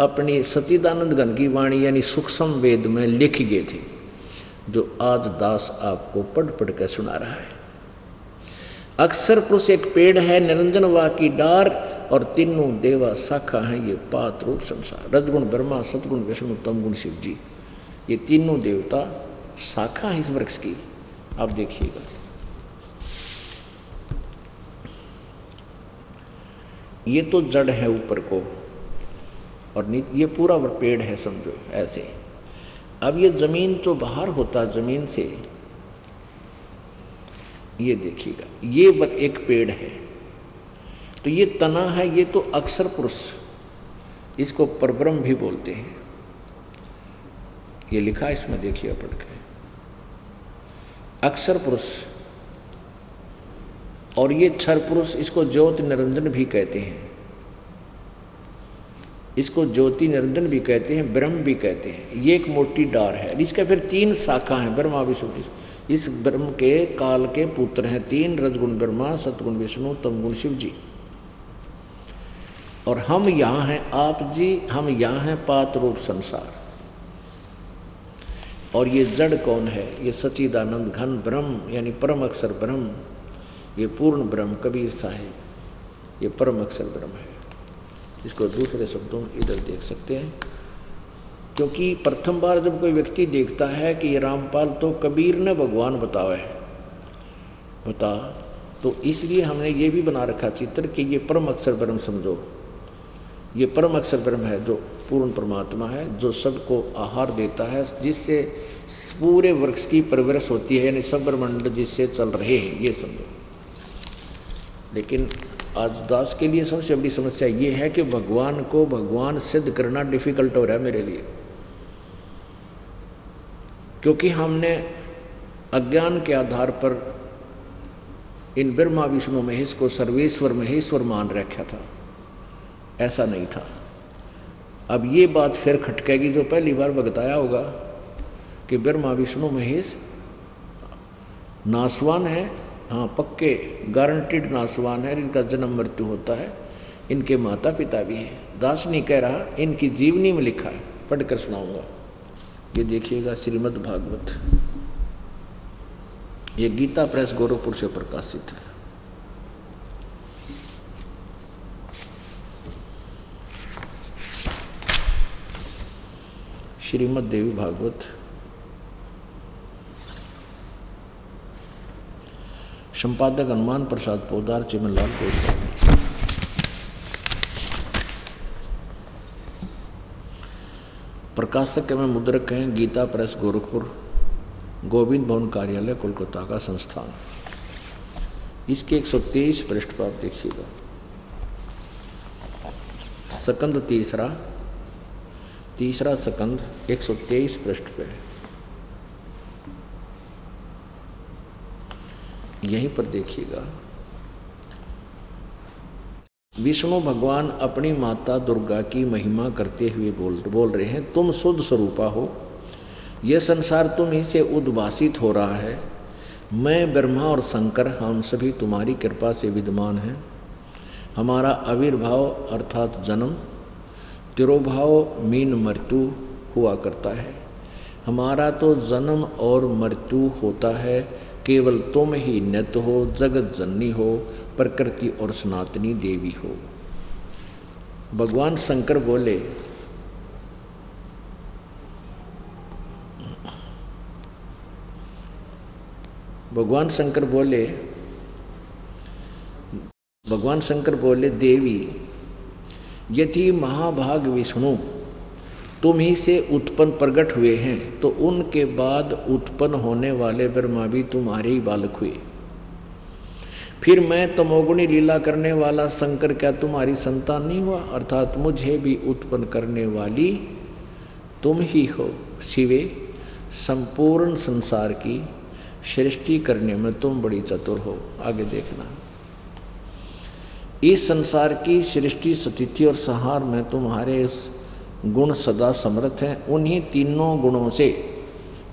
अपनी सच्चिदानंद घन की वाणी यानी सूक्ष्म वेद में लिख गए थे, जो आज दास आपको पढ़ कर सुना रहा है। अक्षर पुरुष एक पेड़ है, निरंजन वा की डार, और तीनों देवा शाखा हैं, ये पात रूप संसार। रजगुण ब्रह्मा, सतगुण विष्णु, तम गुण शिव जी, ये तीनों देवता शाखा है इस वृक्ष की। आप देखिएगा, ये तो जड़ है ऊपर को, और ये पूरा पेड़ है समझो ऐसे। अब ये जमीन तो बाहर होता, जमीन से ये देखिएगा, ये एक पेड़ है तो ये तना है, ये तो अक्षर पुरुष, इसको परब्रह्म भी बोलते हैं। ये लिखा इसमें देखिए पढ़ के, अक्षर पुरुष। और ये क्षर पुरुष, इसको ज्योति निरंजन भी कहते हैं, इसको ज्योति निरंजन भी कहते हैं, ब्रह्म भी कहते हैं। ये एक मोटी डार है, इसका फिर 3 शाखा हैं, ब्रह्मा विष्णु। इस ब्रह्म के काल के पुत्र हैं 3, रजगुण ब्रह्मा, सतगुण विष्णु, तमगुण शिव जी। और हम यहाँ हैं, आप जी हम यहाँ हैं पात रूप संसार। और ये जड़ कौन है? ये सच्चिदानंद घन ब्रह्म, यानी परम अक्षर ब्रह्म, ये पूर्ण ब्रह्म। कबीर साहिब ये परम अक्षर ब्रह्म है। इसको दूसरे शब्दों में इधर देख सकते हैं, क्योंकि प्रथम बार जब कोई व्यक्ति देखता है कि ये रामपाल तो कबीर ने भगवान बतावे बता, तो इसलिए हमने ये भी बना रखा चित्र कि ये परम अक्षर ब्रह्म समझो। ये परम अक्षर ब्रह्म है जो पूर्ण परमात्मा है, जो सबको आहार देता है, जिससे पूरे वृक्ष की परवरिश होती है, यानी सब ब्रह्मांड जिससे चल रहे हैं, ये समझो। लेकिन आज दास के लिए सबसे बड़ी समस्या ये है कि भगवान को भगवान सिद्ध करना डिफिकल्ट हो रहा है मेरे लिए, क्योंकि हमने अज्ञान के आधार पर इन ब्रह्मा विष्णु महेश को सर्वेश्वर महेश्वर मान रखा था। ऐसा नहीं था। अब ये बात फिर खटकेगी जो पहली बार बताया होगा कि ब्रह्मा विष्णु महेश नासवान है। हाँ, पक्के गारंटीड नासवान है, इनका जन्म मृत्यु होता है, इनके माता पिता भी हैं। दास नहीं कह रहा, इनकी जीवनी में लिखा है, पढ़कर सुनाऊंगा। ये देखिएगा श्रीमद् भागवत, ये गीता प्रेस गोरखपुर से प्रकाशित है। श्रीमद् देवी भागवत संपादक हनुमान प्रसाद पोदार, चिमनलाल गोस्वामी। प्रकाशक में मुद्रक हैं गीता प्रेस गोरखपुर, गोविंद भवन कार्यालय कोलकाता का संस्थान। इसके 123 पृष्ठ पर आप देखिएगा, सकंद तीसरा सकंद 123 पृष्ठ पे, यहीं पर देखिएगा। विष्णु भगवान अपनी माता दुर्गा की महिमा करते हुए बोल रहे हैं, तुम शुद्ध स्वरूपा हो, यह संसार तुम ही से उद्भासित हो रहा है। मैं ब्रह्मा और शंकर हम सभी तुम्हारी कृपा से विद्यमान हैं। हमारा आविर्भाव अर्थात जन्म, तिरोभाव मीन मृत्यु हुआ करता है। हमारा तो जन्म और मृत्यु होता है, केवल तुम ही नित्य हो, जगत जननी हो, प्रकृति और सनातनी देवी हो। भगवान शंकर बोले, भगवान शंकर बोले देवी यदि महाभाग विष्णु तुम ही से उत्पन्न प्रकट हुए हैं, तो उनके बाद उत्पन्न होने वाले ब्रह्मा भी तुम्हारे ही बालक हुए। फिर मैं तमोगुणी लीला करने वाला शंकर क्या तुम्हारी संतान नहीं हुआ? अर्थात मुझे भी उत्पन्न करने वाली तुम ही हो। शिवे, संपूर्ण संसार की सृष्टि करने में तुम बड़ी चतुर हो। आगे देखना, इस संसार की सृष्टि, स्थिति और संहार में तुम्हारे गुण सदा समर्थ हैं। उन्हीं तीनों गुणों से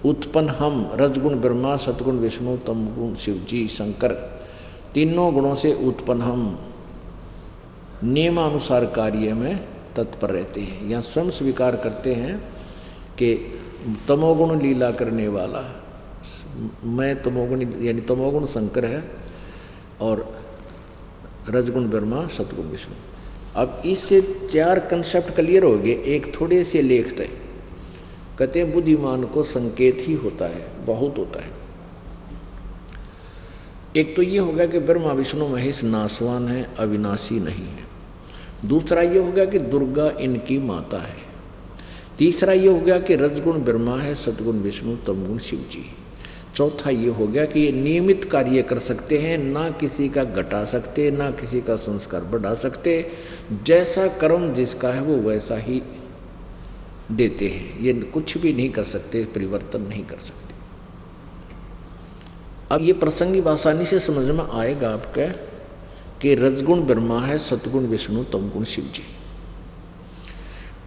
उत्पन्न हम रजगुण ब्रह्मा, सतगुण विष्णु, तमगुण शिव जी शंकर, तीनों गुणों से उत्पन्न हम नियमानुसार कार्य में तत्पर रहते हैं। यहाँ स्वयं स्वीकार करते हैं कि तमोगुण लीला करने वाला मैं, तमोगुण यानी तमोगुण शंकर है और रजगुण ब्रह्मा, सतगुण विष्णु। अब इससे 4 कंसेप्ट क्लियर हो गए। एक थोड़े से लेखते कहते हैं बुद्धिमान को संकेत ही होता है, बहुत होता है। एक तो ये होगा कि ब्रह्मा विष्णु महेश नासवान है, अविनाशी नहीं है। दूसरा ये हो गया कि दुर्गा इनकी माता है। तीसरा ये हो गया कि रजगुण ब्रह्मा है, सतगुण विष्णु, तमगुण शिव जी। चौथा ये हो गया कि ये नियमित कार्य कर सकते हैं, ना किसी का घटा सकते, ना किसी का संस्कार बढ़ा सकते। जैसा कर्म जिसका है वो वैसा ही देते हैं। ये कुछ भी नहीं कर सकते, परिवर्तन नहीं कर सकते। अब ये प्रसंगी आसानी से समझ में आएगा आपके कि रजगुण ब्रह्मा है, सतगुण विष्णु, तमगुण शिव जी,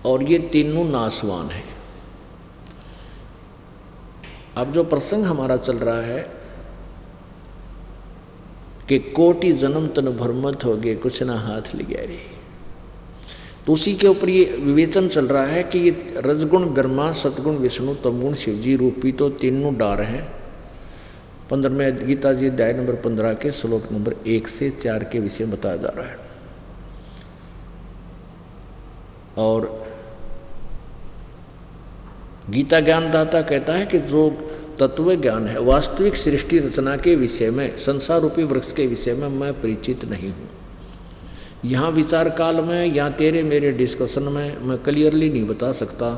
और ये तीनों नासवान हैं। अब जो प्रसंग हमारा चल रहा है कि कोटि जन्म तन भरमत हो गए, कुछ ना हाथ लिया रे, तो उसी के ऊपर ये विवेचन चल रहा है कि ये रजगुण ब्रह्मा, सतगुण विष्णु, तमगुण शिव जी रूपी तो तीनों डार हैं। 15वें गीता जी अध्याय नंबर 15 के श्लोक नंबर 1 से 4 के विषय बताया जा रहा है। और गीता ज्ञानदाता कहता है कि जो तत्व ज्ञान है, वास्तविक सृष्टि रचना के विषय में, संसार रूपी वृक्ष के विषय में मैं परिचित नहीं हूँ। यहाँ विचार काल में या तेरे मेरे डिस्कशन में मैं क्लियरली नहीं बता सकता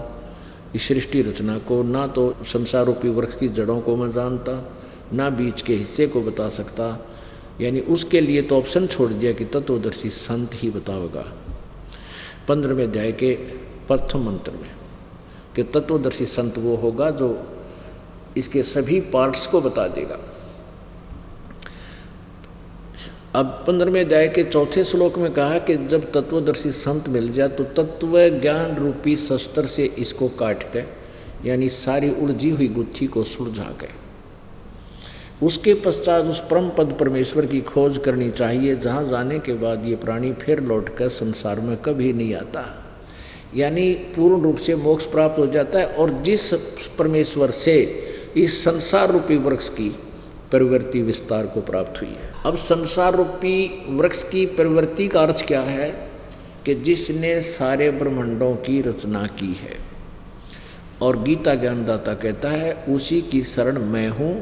इस सृष्टि रचना को, ना तो संसार रूपी वृक्ष की जड़ों को मैं जानता, ना बीच के हिस्से को बता सकता। यानी उसके लिए तो ऑप्शन छोड़ दिया कि तत्वदर्शी संत ही बताओगा। 15वें अध्याय के प्रथम मंत्र में कि तत्वदर्शी संत वो होगा जो इसके सभी पार्ट्स को बता देगा। अब 15वें अध्याय के चौथे श्लोक में कहा कि जब तत्वदर्शी संत मिल जाए तो तत्व ज्ञान रूपी शस्त्र से इसको काट के, यानी सारी उलझी हुई गुत्थी को सुलझा के, उसके पश्चात उस परम पद परमेश्वर की खोज करनी चाहिए, जहाँ जाने के बाद ये प्राणी फिर लौटकर संसार में कभी नहीं आता। यानी पूर्ण रूप से मोक्ष प्राप्त हो जाता है। और जिस परमेश्वर से इस संसार रूपी वृक्ष की प्रवृत्ति विस्तार को प्राप्त हुई है। अब संसार रूपी वृक्ष की प्रवृत्ति का अर्थ क्या है कि जिसने सारे ब्रह्मांडों की रचना की है। और गीता ज्ञानदाता कहता है उसी की शरण मैं हूँ,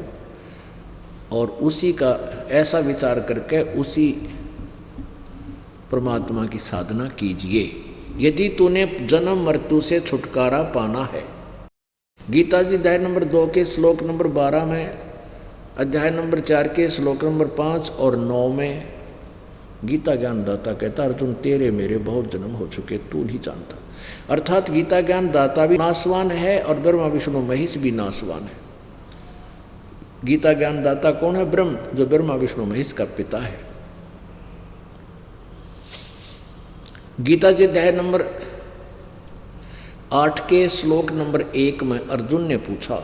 और उसी का ऐसा विचार करके उसी परमात्मा की साधना कीजिए यदि तूने जन्म मृत्यु से छुटकारा पाना है। गीता जी अध्याय नंबर 2 के श्लोक नंबर 12 में, अध्याय नंबर 4 के श्लोक नंबर 5 और 9 में गीता ज्ञानदाता कहता अर्जुन तेरे मेरे बहुत जन्म हो चुके, तू नहीं जानता। अर्थात गीता ज्ञानदाता भी नासवान है और ब्रह्मा विष्णु महेश भी नासवान है। गीता ज्ञानदाता कौन है? ब्रह्म, जो ब्रह्मा विष्णु महेश का पिता है। गीता जी अध्याय नंबर 8 के श्लोक नंबर 1 में अर्जुन ने पूछा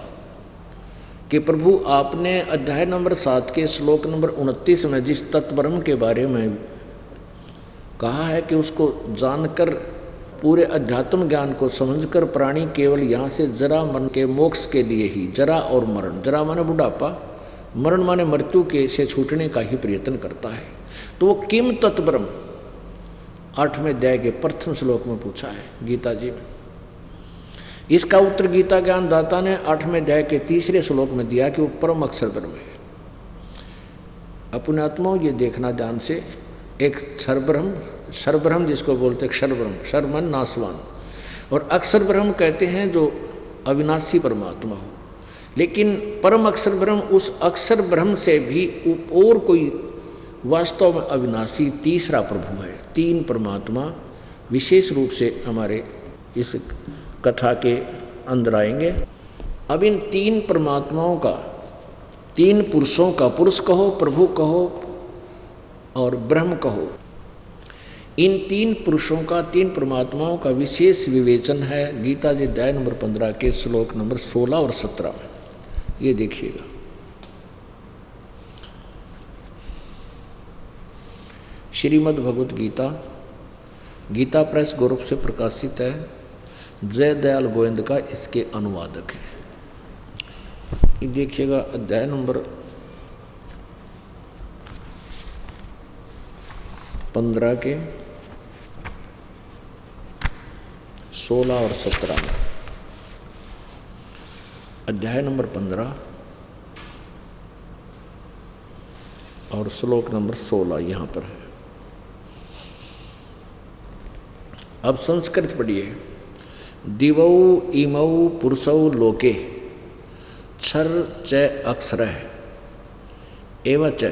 कि प्रभु आपने अध्याय नंबर 7 के श्लोक नंबर 29 में जिस तत्ब्रह्म के बारे में कहा है कि उसको जानकर पूरे अध्यात्म ज्ञान को समझकर प्राणी केवल यहाँ से जरा मन के मोक्ष के लिए ही, जरा और मरण, जरा माने बुढ़ापा, मरण माने मृत्यु के से छूटने का ही प्रयत्न करता है। तो वो किम तत्ब्रह्म 8वें अध्याय के प्रथम श्लोक में पूछा है गीता जी में। इसका उत्तर गीता ज्ञानदाता ने 8वें अध्याय के 3रे श्लोक में दिया कि वो परम अक्षर ब्रह्म है। अपने आत्माओं ये देखना ध्यान से, एक क्षर ब्रह्म जिसको बोलते क्षर ब्रह्म, क्षर मन नासवान, और अक्षर ब्रह्म कहते हैं जो अविनाशी परमात्मा हो। लेकिन परम अक्षर ब्रह्म उस अक्षर ब्रह्म से भी और कोई वास्तव में अविनाशी तीसरा प्रभु है। 3 परमात्मा विशेष रूप से हमारे इस कथा के अंदर आएंगे। अब इन 3 परमात्माओं का, 3 पुरुषों का, पुरुष कहो, प्रभु कहो और ब्रह्म कहो, इन 3 पुरुषों का, 3 परमात्माओं का विशेष विवेचन है गीता जी अध्याय नंबर 15 के श्लोक नंबर 16 और 17 में। ये देखिएगा, श्रीमद् भगवत गीता, गीता प्रेस गोरख से प्रकाशित है। जय दयाल गोविंद का इसके अनुवादक है। ये देखिएगा अध्याय नंबर 15 के 16 और 17 में। अध्याय नंबर 15 और श्लोक नंबर 16 यहाँ पर है। अब संस्कृत पढ़िए। दिवौ इमौ पुरुषौ लोके क्षर च अक्षरः एवं च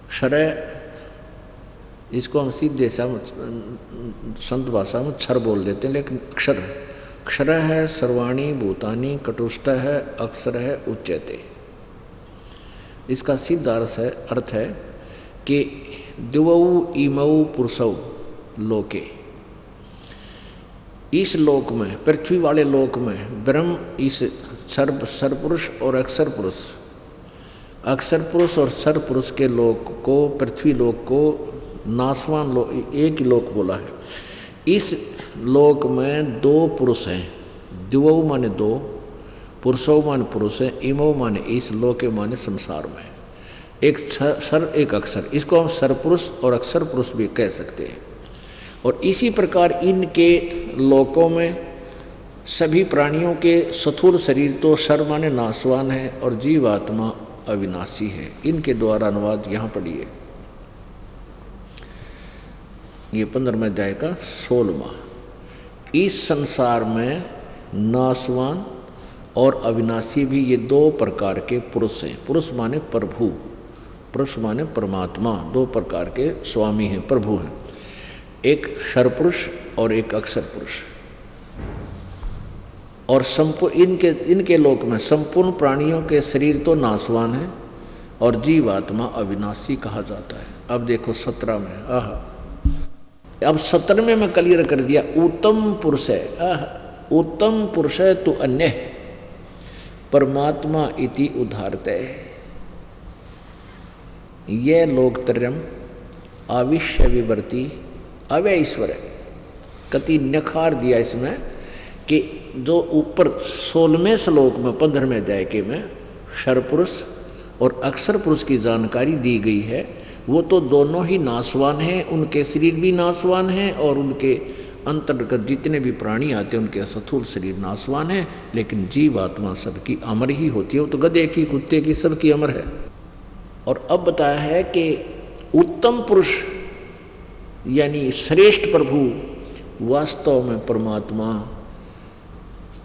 क्षरः, इसको हम सीधे संत भाषा में क्षर बोल देते हैं, लेकिन अक्षर क्षर है सर्वाणी भूतानि कटुष्ट है अक्षर है उच्यते। इसका सीधा अर्थ है कि दिवौ इमौ पुरुषौ लोके, इस लोक में, पृथ्वी वाले लोक में ब्रह्म इस सरपुरुष और अक्षर पुरुष और सर पुरुष के लोक को, पृथ्वी लोक को नासवान लोक, एक ही लोक बोला है। इस लोक में दो पुरुष हैं, दिवौ माने दो, पुरुषों माने पुरुष है, इमो माने इस लोके माने संसार में, एक सर एक अक्षर, इसको हम सरपुरुष और अक्षर पुरुष भी कह सकते हैं। और इसी प्रकार इनके लोकों में सभी प्राणियों के स्थूल शरीर तो सर माने नासवान है और जीवात्मा अविनाशी है। इनके द्वारा अनुवाद यहाँ पढ़िए। ये 15वें अध्याय का 16वां। इस संसार में नासवान और अविनाशी भी ये दो प्रकार के पुरुष हैं। पुरुष माने प्रभु, पुरुष माने परमात्मा, दो प्रकार के स्वामी हैं, प्रभु हैं, एक सरपुरुष और एक अक्षर पुरुष। और इनके लोक में संपूर्ण प्राणियों के शरीर तो नासवान है और जीवात्मा अविनाशी कहा जाता है। अब देखो 17 में, अब 17वें में क्लियर कर दिया, उत्तम पुरुष है, उत्तम पुरुष है तो अन्य परमात्मा इति उदाहरते। ये लोकत्रयम आविश्य विवर्ती अव्यय ईश्वर है। कति नखार दिया इसमें कि जो ऊपर 16वें श्लोक में 15वें अध्याय के में सरपुरुष और अक्षर पुरुष की जानकारी दी गई है, वो तो दोनों ही नासवान हैं, उनके शरीर भी नासवान हैं और उनके अंतर्गत जितने भी प्राणी आते हैं उनके स्थूल शरीर नासवान है, लेकिन जीवात्मा सबकी अमर ही होती है। वो तो गधे की, कुत्ते की, सबकी अमर है। और अब बताया है कि उत्तम पुरुष यानी श्रेष्ठ प्रभु वास्तव में परमात्मा,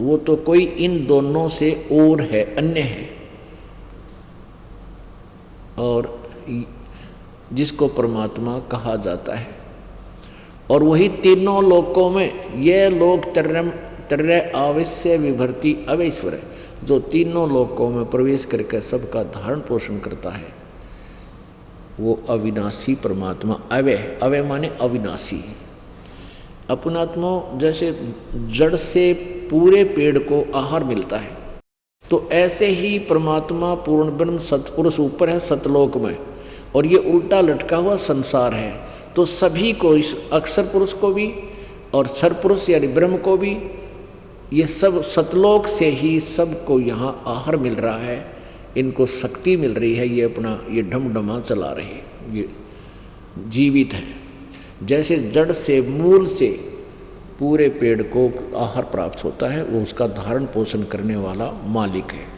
वो तो कोई इन दोनों से और है, अन्य है, और जिसको परमात्मा कहा जाता है। और वही तीनों लोकों में यह लोक त्रय आवश्य विभर्ति अवैश्वर है, जो तीनों लोकों में प्रवेश करके सबका धारण पोषण करता है, वो अविनाशी परमात्मा। अवय माने अविनाशी। अपनात्मा जैसे जड़ से पूरे पेड़ को आहार मिलता है, तो ऐसे ही परमात्मा पूर्ण ब्रह्म सतपुरुष ऊपर है सतलोक में, और ये उल्टा लटका हुआ संसार है। तो सभी को, इस अक्षर पुरुष को भी और सर पुरुष यानी ब्रह्म को भी, ये सब सतलोक से ही सबको यहाँ आहार मिल रहा है, इनको शक्ति मिल रही है, ये अपना ये ढमढमा चला रहे हैं, ये जीवित है। जैसे जड़ से, मूल से पूरे पेड़ को आहार प्राप्त होता है, वो उसका धारण पोषण करने वाला मालिक है।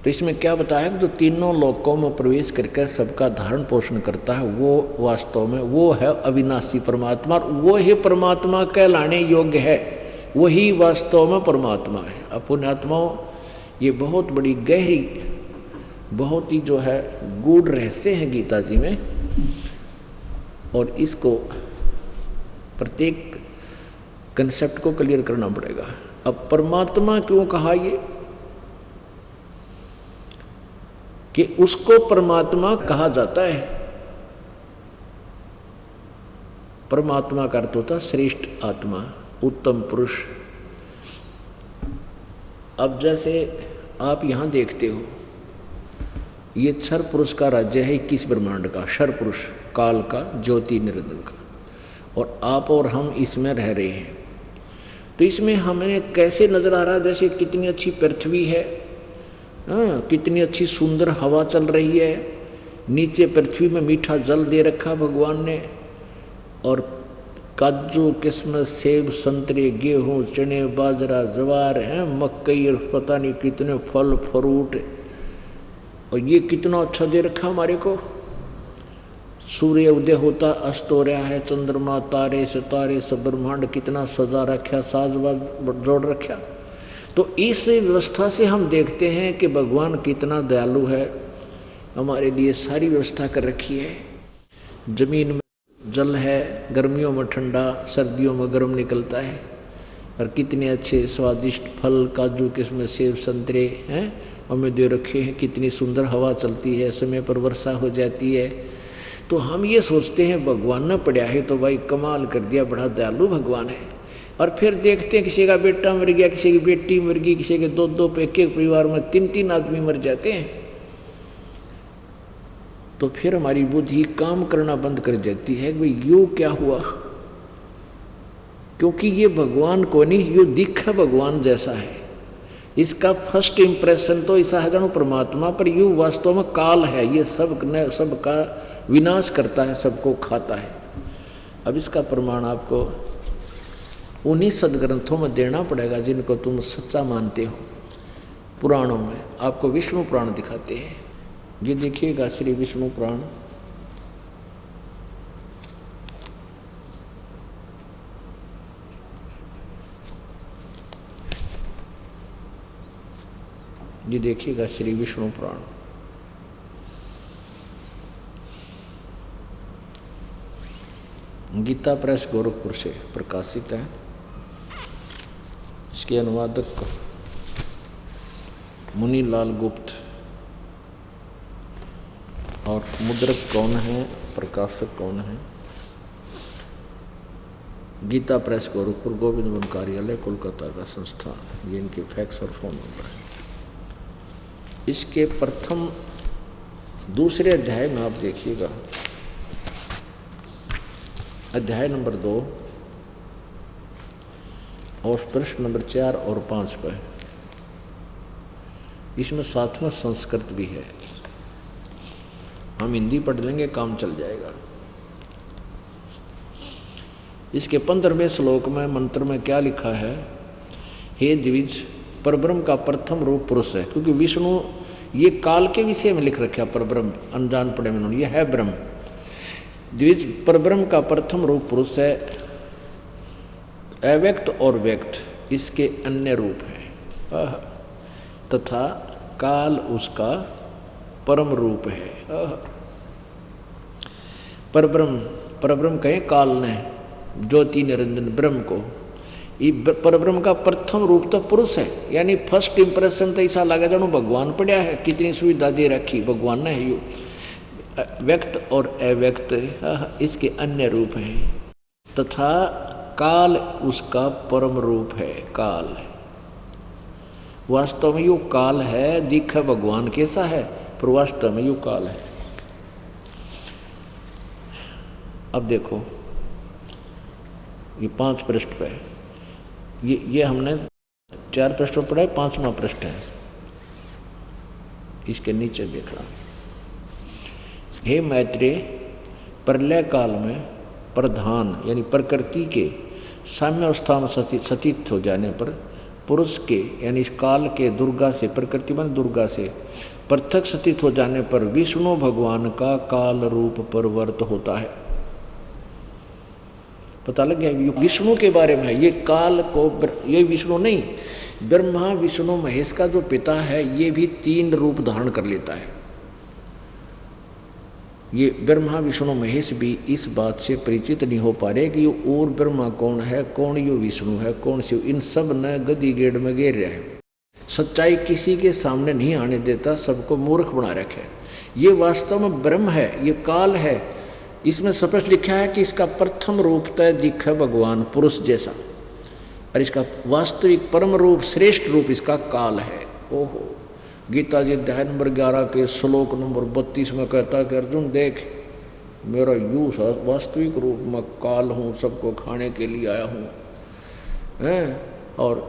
तो इसमें क्या बताया कि जो तीनों लोकों में प्रवेश करके सबका धारण पोषण करता है, वो वास्तव में वो है अविनाशी परमात्मा, और वो ही परमात्मा कहलाने योग्य है, वही वास्तव में परमात्मा है। पुण्यात्माओं, ये बहुत बड़ी गहरी, बहुत ही जो है गूढ़ रहस्य है गीता जी में, और इसको प्रत्येक कंसेप्ट को क्लियर करना पड़ेगा। अब परमात्मा क्यों कहा ये, कि उसको परमात्मा कहा जाता है। परमात्मा का अर्थ होता श्रेष्ठ आत्मा, उत्तम पुरुष। अब जैसे आप यहाँ देखते हो, ये क्षर पुरुष का राज्य है 21 ब्रह्मांड का, क्षर पुरुष काल का, ज्योति निरंजन का, और आप और हम इसमें रह रहे हैं। तो इसमें हमें कैसे नजर आ रहा है, जैसे कितनी अच्छी पृथ्वी है, कितनी अच्छी सुंदर हवा चल रही है, नीचे पृथ्वी में मीठा जल दे रखा भगवान ने, और काजू किस्मत सेब संतरे गेहूँ चने बाजरा जवार हैं, मकई और पता नहीं कितने फल फ्रूट, और ये कितना अच्छा दे रखा हमारे को। सूर्य उदय होता, अस्त हो रहा है, चंद्रमा, तारे सितारे सब ब्रह्मांड कितना सजा रखा, साजबाज जोड़ रखा। तो इस व्यवस्था से हम देखते हैं कि भगवान कितना दयालु है, हमारे लिए सारी व्यवस्था कर रखी है। जमीन में जल है, गर्मियों में ठंडा, सर्दियों में गर्म निकलता है, और कितने अच्छे स्वादिष्ट फल, काजू किस्म, सेब, संतरे हैं हमें दे रखे हैं। कितनी सुंदर हवा चलती है, समय पर वर्षा हो जाती है। तो हम ये सोचते हैं भगवान न पड़ा है तो भाई कमाल कर दिया, बड़ा दयालु भगवान है। और फिर देखते हैं किसी का बेटा मर गया, किसी की बेटी मर गई, किसी के दो पे एक परिवार में 3 आदमी मर जाते हैं। तो फिर हमारी बुद्धि काम करना बंद कर जाती है कि भाई यूँ क्या हुआ, क्योंकि ये भगवान को नहीं, यो दिख है भगवान जैसा है। इसका फर्स्ट इंप्रेशन तो ऐसा है जानो परमात्मा, पर यू वास्तव में काल है, ये सबका विनाश करता है, सबको खाता है। अब इसका प्रमाण आपको उन्हीं सदग्रंथों में देना पड़ेगा जिनको तुम सच्चा मानते हो। पुराणों में आपको विष्णु पुराण दिखाते हैं। ये देखिएगा श्री विष्णु पुराण, ये देखिएगा श्री विष्णु पुराण। गीता प्रेस गोरखपुर से प्रकाशित है। इसके अनुवादक मुनीलाल गुप्त, और मुद्रक कौन है, प्रकाशक कौन है? गीता प्रेस गोरखपुर, गोविंद वन कार्यालय, कोलकाता का संस्थान। ये इनके फैक्स और फोन नंबर है। इसके प्रथम दूसरे अध्याय में आप देखिएगा, अध्याय नंबर 2 और प्रश्न नंबर 4 और 5 पर, इसमें साथ में संस्कृत भी है। हम हिंदी पढ़ लेंगे, काम चल जाएगा। इसके 15वें श्लोक में मंत्र में क्या लिखा है? हे द्विज, परब्रह्म का प्रथम रूप पुरुष है। क्योंकि विष्णु ये काल के विषय में लिख रखा परब्रह्म, अनजान पड़े में ये है ब्रह्म। द्विज, परब्रह्म का प्रथम रूप पुरुष है, अव्यक्त और व्यक्त इसके अन्य रूप हैं, तथा काल उसका परम रूप है। परब्रह्म कहें काल ने, ज्योति निरंजन ब्रह्म को। परब्रह्म का प्रथम रूप तो पुरुष है, यानी फर्स्ट इंप्रेशन तो ऐसा लगा जानो भगवान पड़ा है, कितनी सुविधा दे रखी भगवान ने है। यू व्यक्त और अव्यक्त इसके अन्य रूप हैं, तथा काल उसका परम रूप है। काल वास्तव में यू काल है, दिख है भगवान कैसा है, पर वास्तव में यू काल है। अब देखो ये 5 पृष्ठ पे, ये हमने 4 पृष्ठों पढ़ा है, 5वां पृष्ठ है। इसके नीचे देखना, हे मैत्रेय, प्रलय काल में प्रधान यानी प्रकृति के साम्य अवस्था में सतीत हो जाने पर पुरुष के यानी इस काल के दुर्गा से, प्रकृति में दुर्गा से पृथक सतीत हो जाने पर विष्णु भगवान का काल रूप परवर्त होता है। पता लग गया विष्णु के बारे में है। ये काल को, ये विष्णु नहीं, ब्रह्मा विष्णु महेश का जो पिता है ये भी 3 रूप धारण कर लेता है। ये ब्रह्मा विष्णु महेश भी इस बात से परिचित नहीं हो पा रहे कि ये और ब्रह्मा कौन है, कौन यो विष्णु है, कौन शिव। इन सब ने गदी गेड़ में घेर रहे हैं, सच्चाई किसी के सामने नहीं आने देता, सबको मूर्ख बना रखे। ये वास्तव में ब्रह्म है, ये काल है। इसमें स्पष्ट लिखा है कि इसका प्रथम रूप तय दिख है भगवान पुरुष जैसा, और इसका वास्तविक परम रूप श्रेष्ठ रूप इसका काल है। ओहो, गीता जी अध्याय नंबर 11 के श्लोक नंबर 32 में कहता है कि अर्जुन देख, मेरा यू वास्तविक रूप में काल हूँ, सबको खाने के लिए आया हूँ, और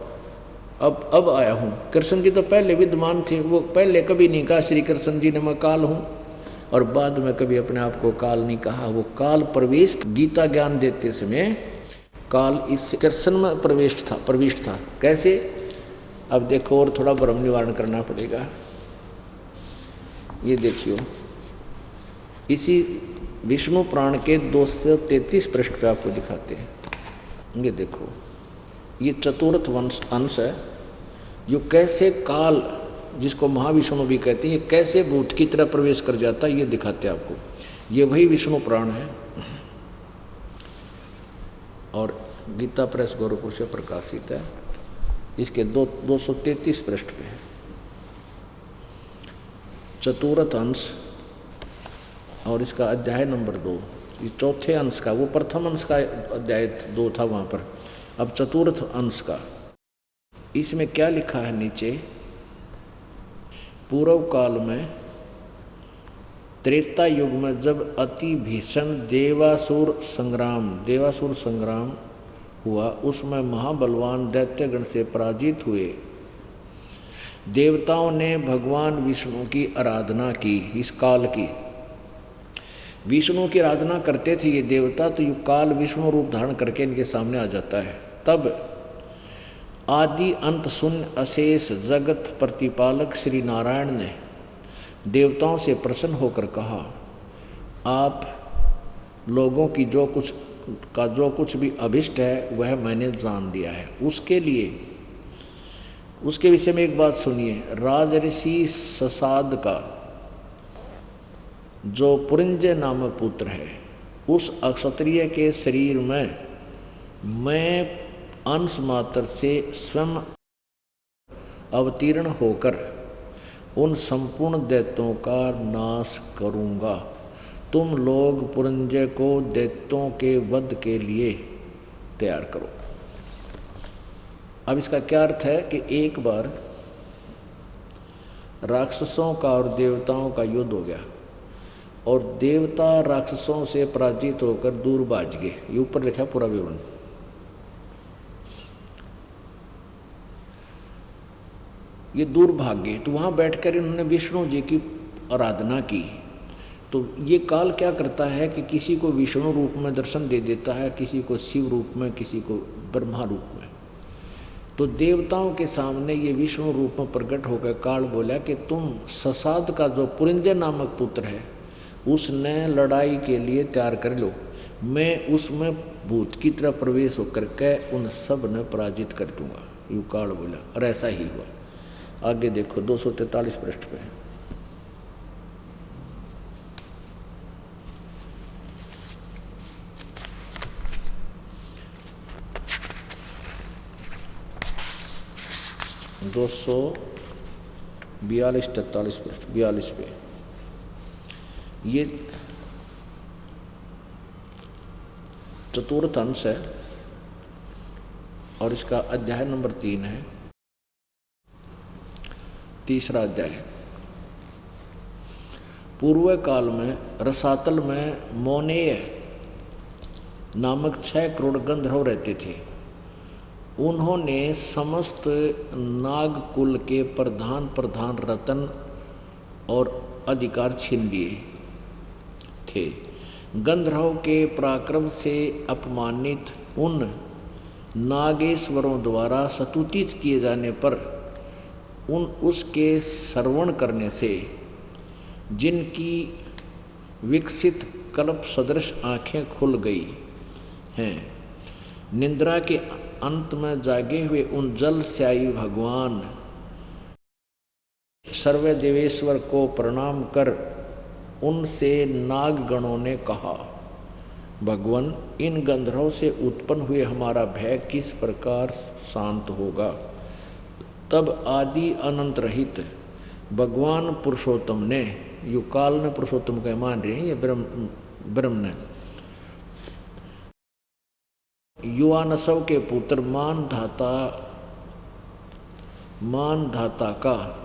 अब आया हूँ। कृष्ण जी तो पहले विद्यमान थे, वो पहले कभी नहीं कहा श्री कृष्ण जी ने मैं काल हूँ, और बाद में कभी अपने आप को काल नहीं कहा। वो काल प्रवेश, गीता ज्ञान देते समय काल इस कृष्ण में प्रविष्ट था। कैसे? अब देखो, और थोड़ा भ्रम निवारण करना पड़ेगा। ये देखियो, इसी विष्णु पुराण के 233 पृष्ठ पे आपको दिखाते हैं। ये देखो, ये चतुर्थ अंश है। यो कैसे काल, जिसको महाविष्णु भी कहते हैं, ये कैसे भूत की तरह प्रवेश कर जाता है, ये दिखाते हैं आपको। ये वही विष्णु पुराण है और गीता प्रेस गोरखपुर से प्रकाशित है। इसके 233 पृष्ठ पे है चतुर्थ अंश, और इसका अध्याय नंबर 2। ये चौथे अंश का, वो प्रथम अंश का अध्याय 2 था वहाँ पर, अब चतुर्थ अंश का। इसमें क्या लिखा है नीचे, पूर्व काल में त्रेता युग में जब अति भीषण देवासुर संग्राम हुआ, उसमें महाबलवान दैत्यगण से पराजित हुए देवताओं ने भगवान विष्णु की आराधना की। इस काल की विष्णु की आराधना करते थे ये देवता, तो ये काल विष्णु रूप धारण करके इनके सामने आ जाता है। तब आदि अंत शून्य अशेष जगत प्रतिपालक श्री नारायण ने देवताओं से प्रसन्न होकर कहा, आप लोगों की जो कुछ भी अभिष्ट है वह मैंने जान दिया है। उसके विषय में एक बात सुनिए। राजऋषि ससाद का जो पुरंजय नामक पुत्र है, उस अक्षत्रिय के शरीर में मैं अंश मात्र से स्वयं अवतीर्ण होकर उन संपूर्ण दैत्यों का नाश करूंगा। तुम लोग पुरंजय को दैत्यों के वध के लिए तैयार करो। अब इसका क्या अर्थ है कि एक बार राक्षसों का और देवताओं का युद्ध हो गया और देवता राक्षसों से पराजित होकर दूर भाग गए। ये ऊपर लिखा पूरा विवरण। ये दूर भाग गए, तो वहां बैठकर इन्होंने विष्णु जी की आराधना की। तो ये काल क्या करता है कि किसी को विष्णु रूप में दर्शन दे देता है, किसी को शिव रूप में, किसी को ब्रह्मा रूप में। तो देवताओं के सामने ये विष्णु रूप में प्रकट होकर काल बोला कि तुम ससाद का जो पुरंजय नामक पुत्र है, उसने लड़ाई के लिए तैयार कर लो। मैं उसमें भूत की तरह प्रवेश होकर के उन सब ने पराजित कर दूंगा, यूँ काल बोला। और ऐसा ही हुआ। आगे देखो 243 पृष्ठ पे। दो 42-43 पृष्ठ 42 पे ये चतुर्थ अंश है और इसका अध्याय नंबर 3 है, तीसरा अध्याय। पूर्व काल में रसातल में मोनेय नामक 6 करोड़ गंधर्व रहते थे। उन्होंने समस्त नागकुल के प्रधान रतन और अधिकार छीन लिए थे। गंधर्व के पराक्रम से अपमानित उन नागेश्वरों द्वारा स्तुतित किए जाने पर उसके श्रवण करने से जिनकी विकसित कल्प सदृश आँखें खुल गई हैं, निद्रा के अंत में जागे हुए उन जल स्यायी भगवान सर्वदेवेश्वर को प्रणाम कर उनसे नागगणों ने कहा, भगवान, इन गंधर्वों से उत्पन्न हुए हमारा भय किस प्रकार शांत होगा। तब आदि अनंत रहित भगवान पुरुषोत्तम ने, युकाल ने पुरुषोत्तम का मान रहे हैं ये ब्रह्म ने, युवानसव के पुत्र मानधाता का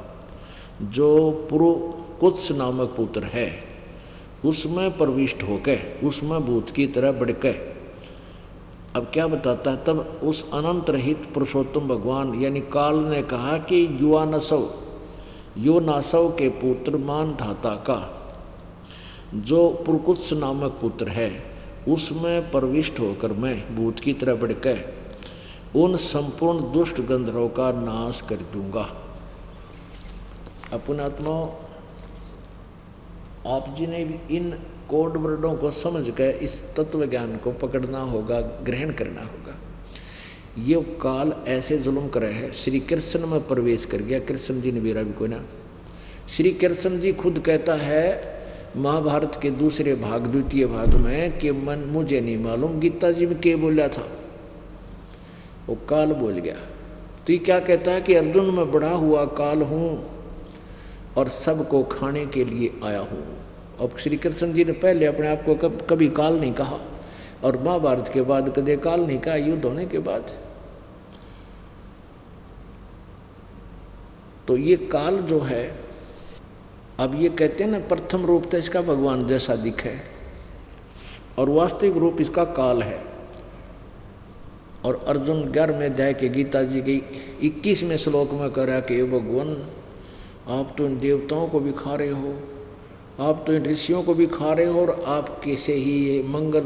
जो पुरुकुत्स नामक पुत्र है, उसमें प्रविष्ट होकर उसमें भूत की तरह बढ़के अब क्या बताता है। तब उस अनंत रहित पुरुषोत्तम भगवान यानी काल ने कहा कि युवानसव के पुत्र मानधाता का जो पुरुकुत्स नामक पुत्र है, उसमें प्रविष्ट होकर मैं भूत की तरह बढ़कर उन संपूर्ण दुष्ट गंधर्वों का नाश कर दूंगा। अपनात्मा आप जी ने भी इन कोड वर्डों को समझ कर इस तत्व ज्ञान को पकड़ना होगा, ग्रहण करना होगा। ये काल ऐसे जुल्म करे है, श्री कृष्ण में प्रवेश कर गया। कृष्ण जी ने मेरा भी कोई ना, श्री कृष्ण जी खुद कहता है महाभारत के दूसरे भाग, द्वितीय भाग में कि मन मुझे नहीं मालूम गीता जी में क्या बोला था, वो काल बोल गया। तो ये क्या कहता है कि अर्जुन में बढ़ा हुआ काल हूँ और सबको खाने के लिए आया हूँ। अब श्री कृष्ण जी ने पहले अपने आप को कभी काल नहीं कहा, और महाभारत के बाद कदे काल नहीं कहा, युद्ध होने के बाद। तो ये काल जो है, अब ये कहते हैं ना प्रथम रूप तो इसका भगवान जैसा दिखे और वास्तविक रूप इसका काल है। और अर्जुन 11वें अध्याय के गीता जी के 21वें श्लोक में कह रहा कि भगवान आप तो इन देवताओं को भी खा रहे हो, आप तो इन ऋषियों को भी खा रहे हो, और आप कैसे ही ये मंगल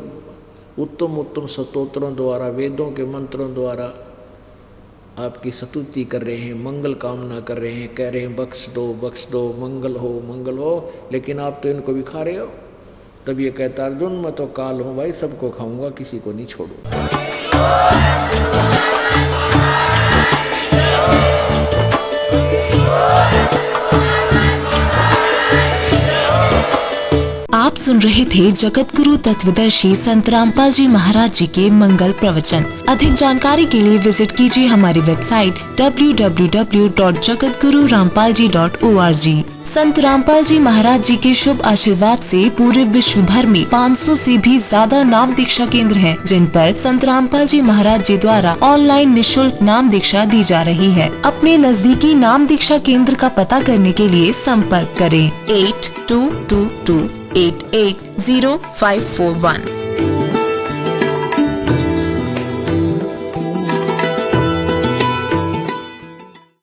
उत्तम उत्तम स्तोत्रों द्वारा, वेदों के मंत्रों द्वारा आपकी स्तुति कर रहे हैं, मंगल कामना कर रहे हैं, कह रहे हैं बख्श दो, मंगल हो, लेकिन आप तो इनको भी खा रहे हो। तब ये कहता अर्जुन मैं तो काल हूँ भाई, सबको खाऊंगा, किसी को नहीं छोड़ूंगा। आप सुन रहे थे जगत गुरु तत्वदर्शी संत रामपाल जी महाराज जी के मंगल प्रवचन। अधिक जानकारी के लिए विजिट कीजिए हमारी वेबसाइट www.jagatgururampalji.org। संत रामपाल जी महाराज जी के शुभ आशीर्वाद से पूरे विश्व भर में 500 से भी ज्यादा नाम दीक्षा केंद्र हैं, जिन पर संत रामपाल जी महाराज जी द्वारा ऑनलाइन निशुल्क नाम दीक्षा दी जा रही है। अपने नजदीकी नाम दीक्षा केंद्र का पता करने के लिए संपर्क करें 8222880541।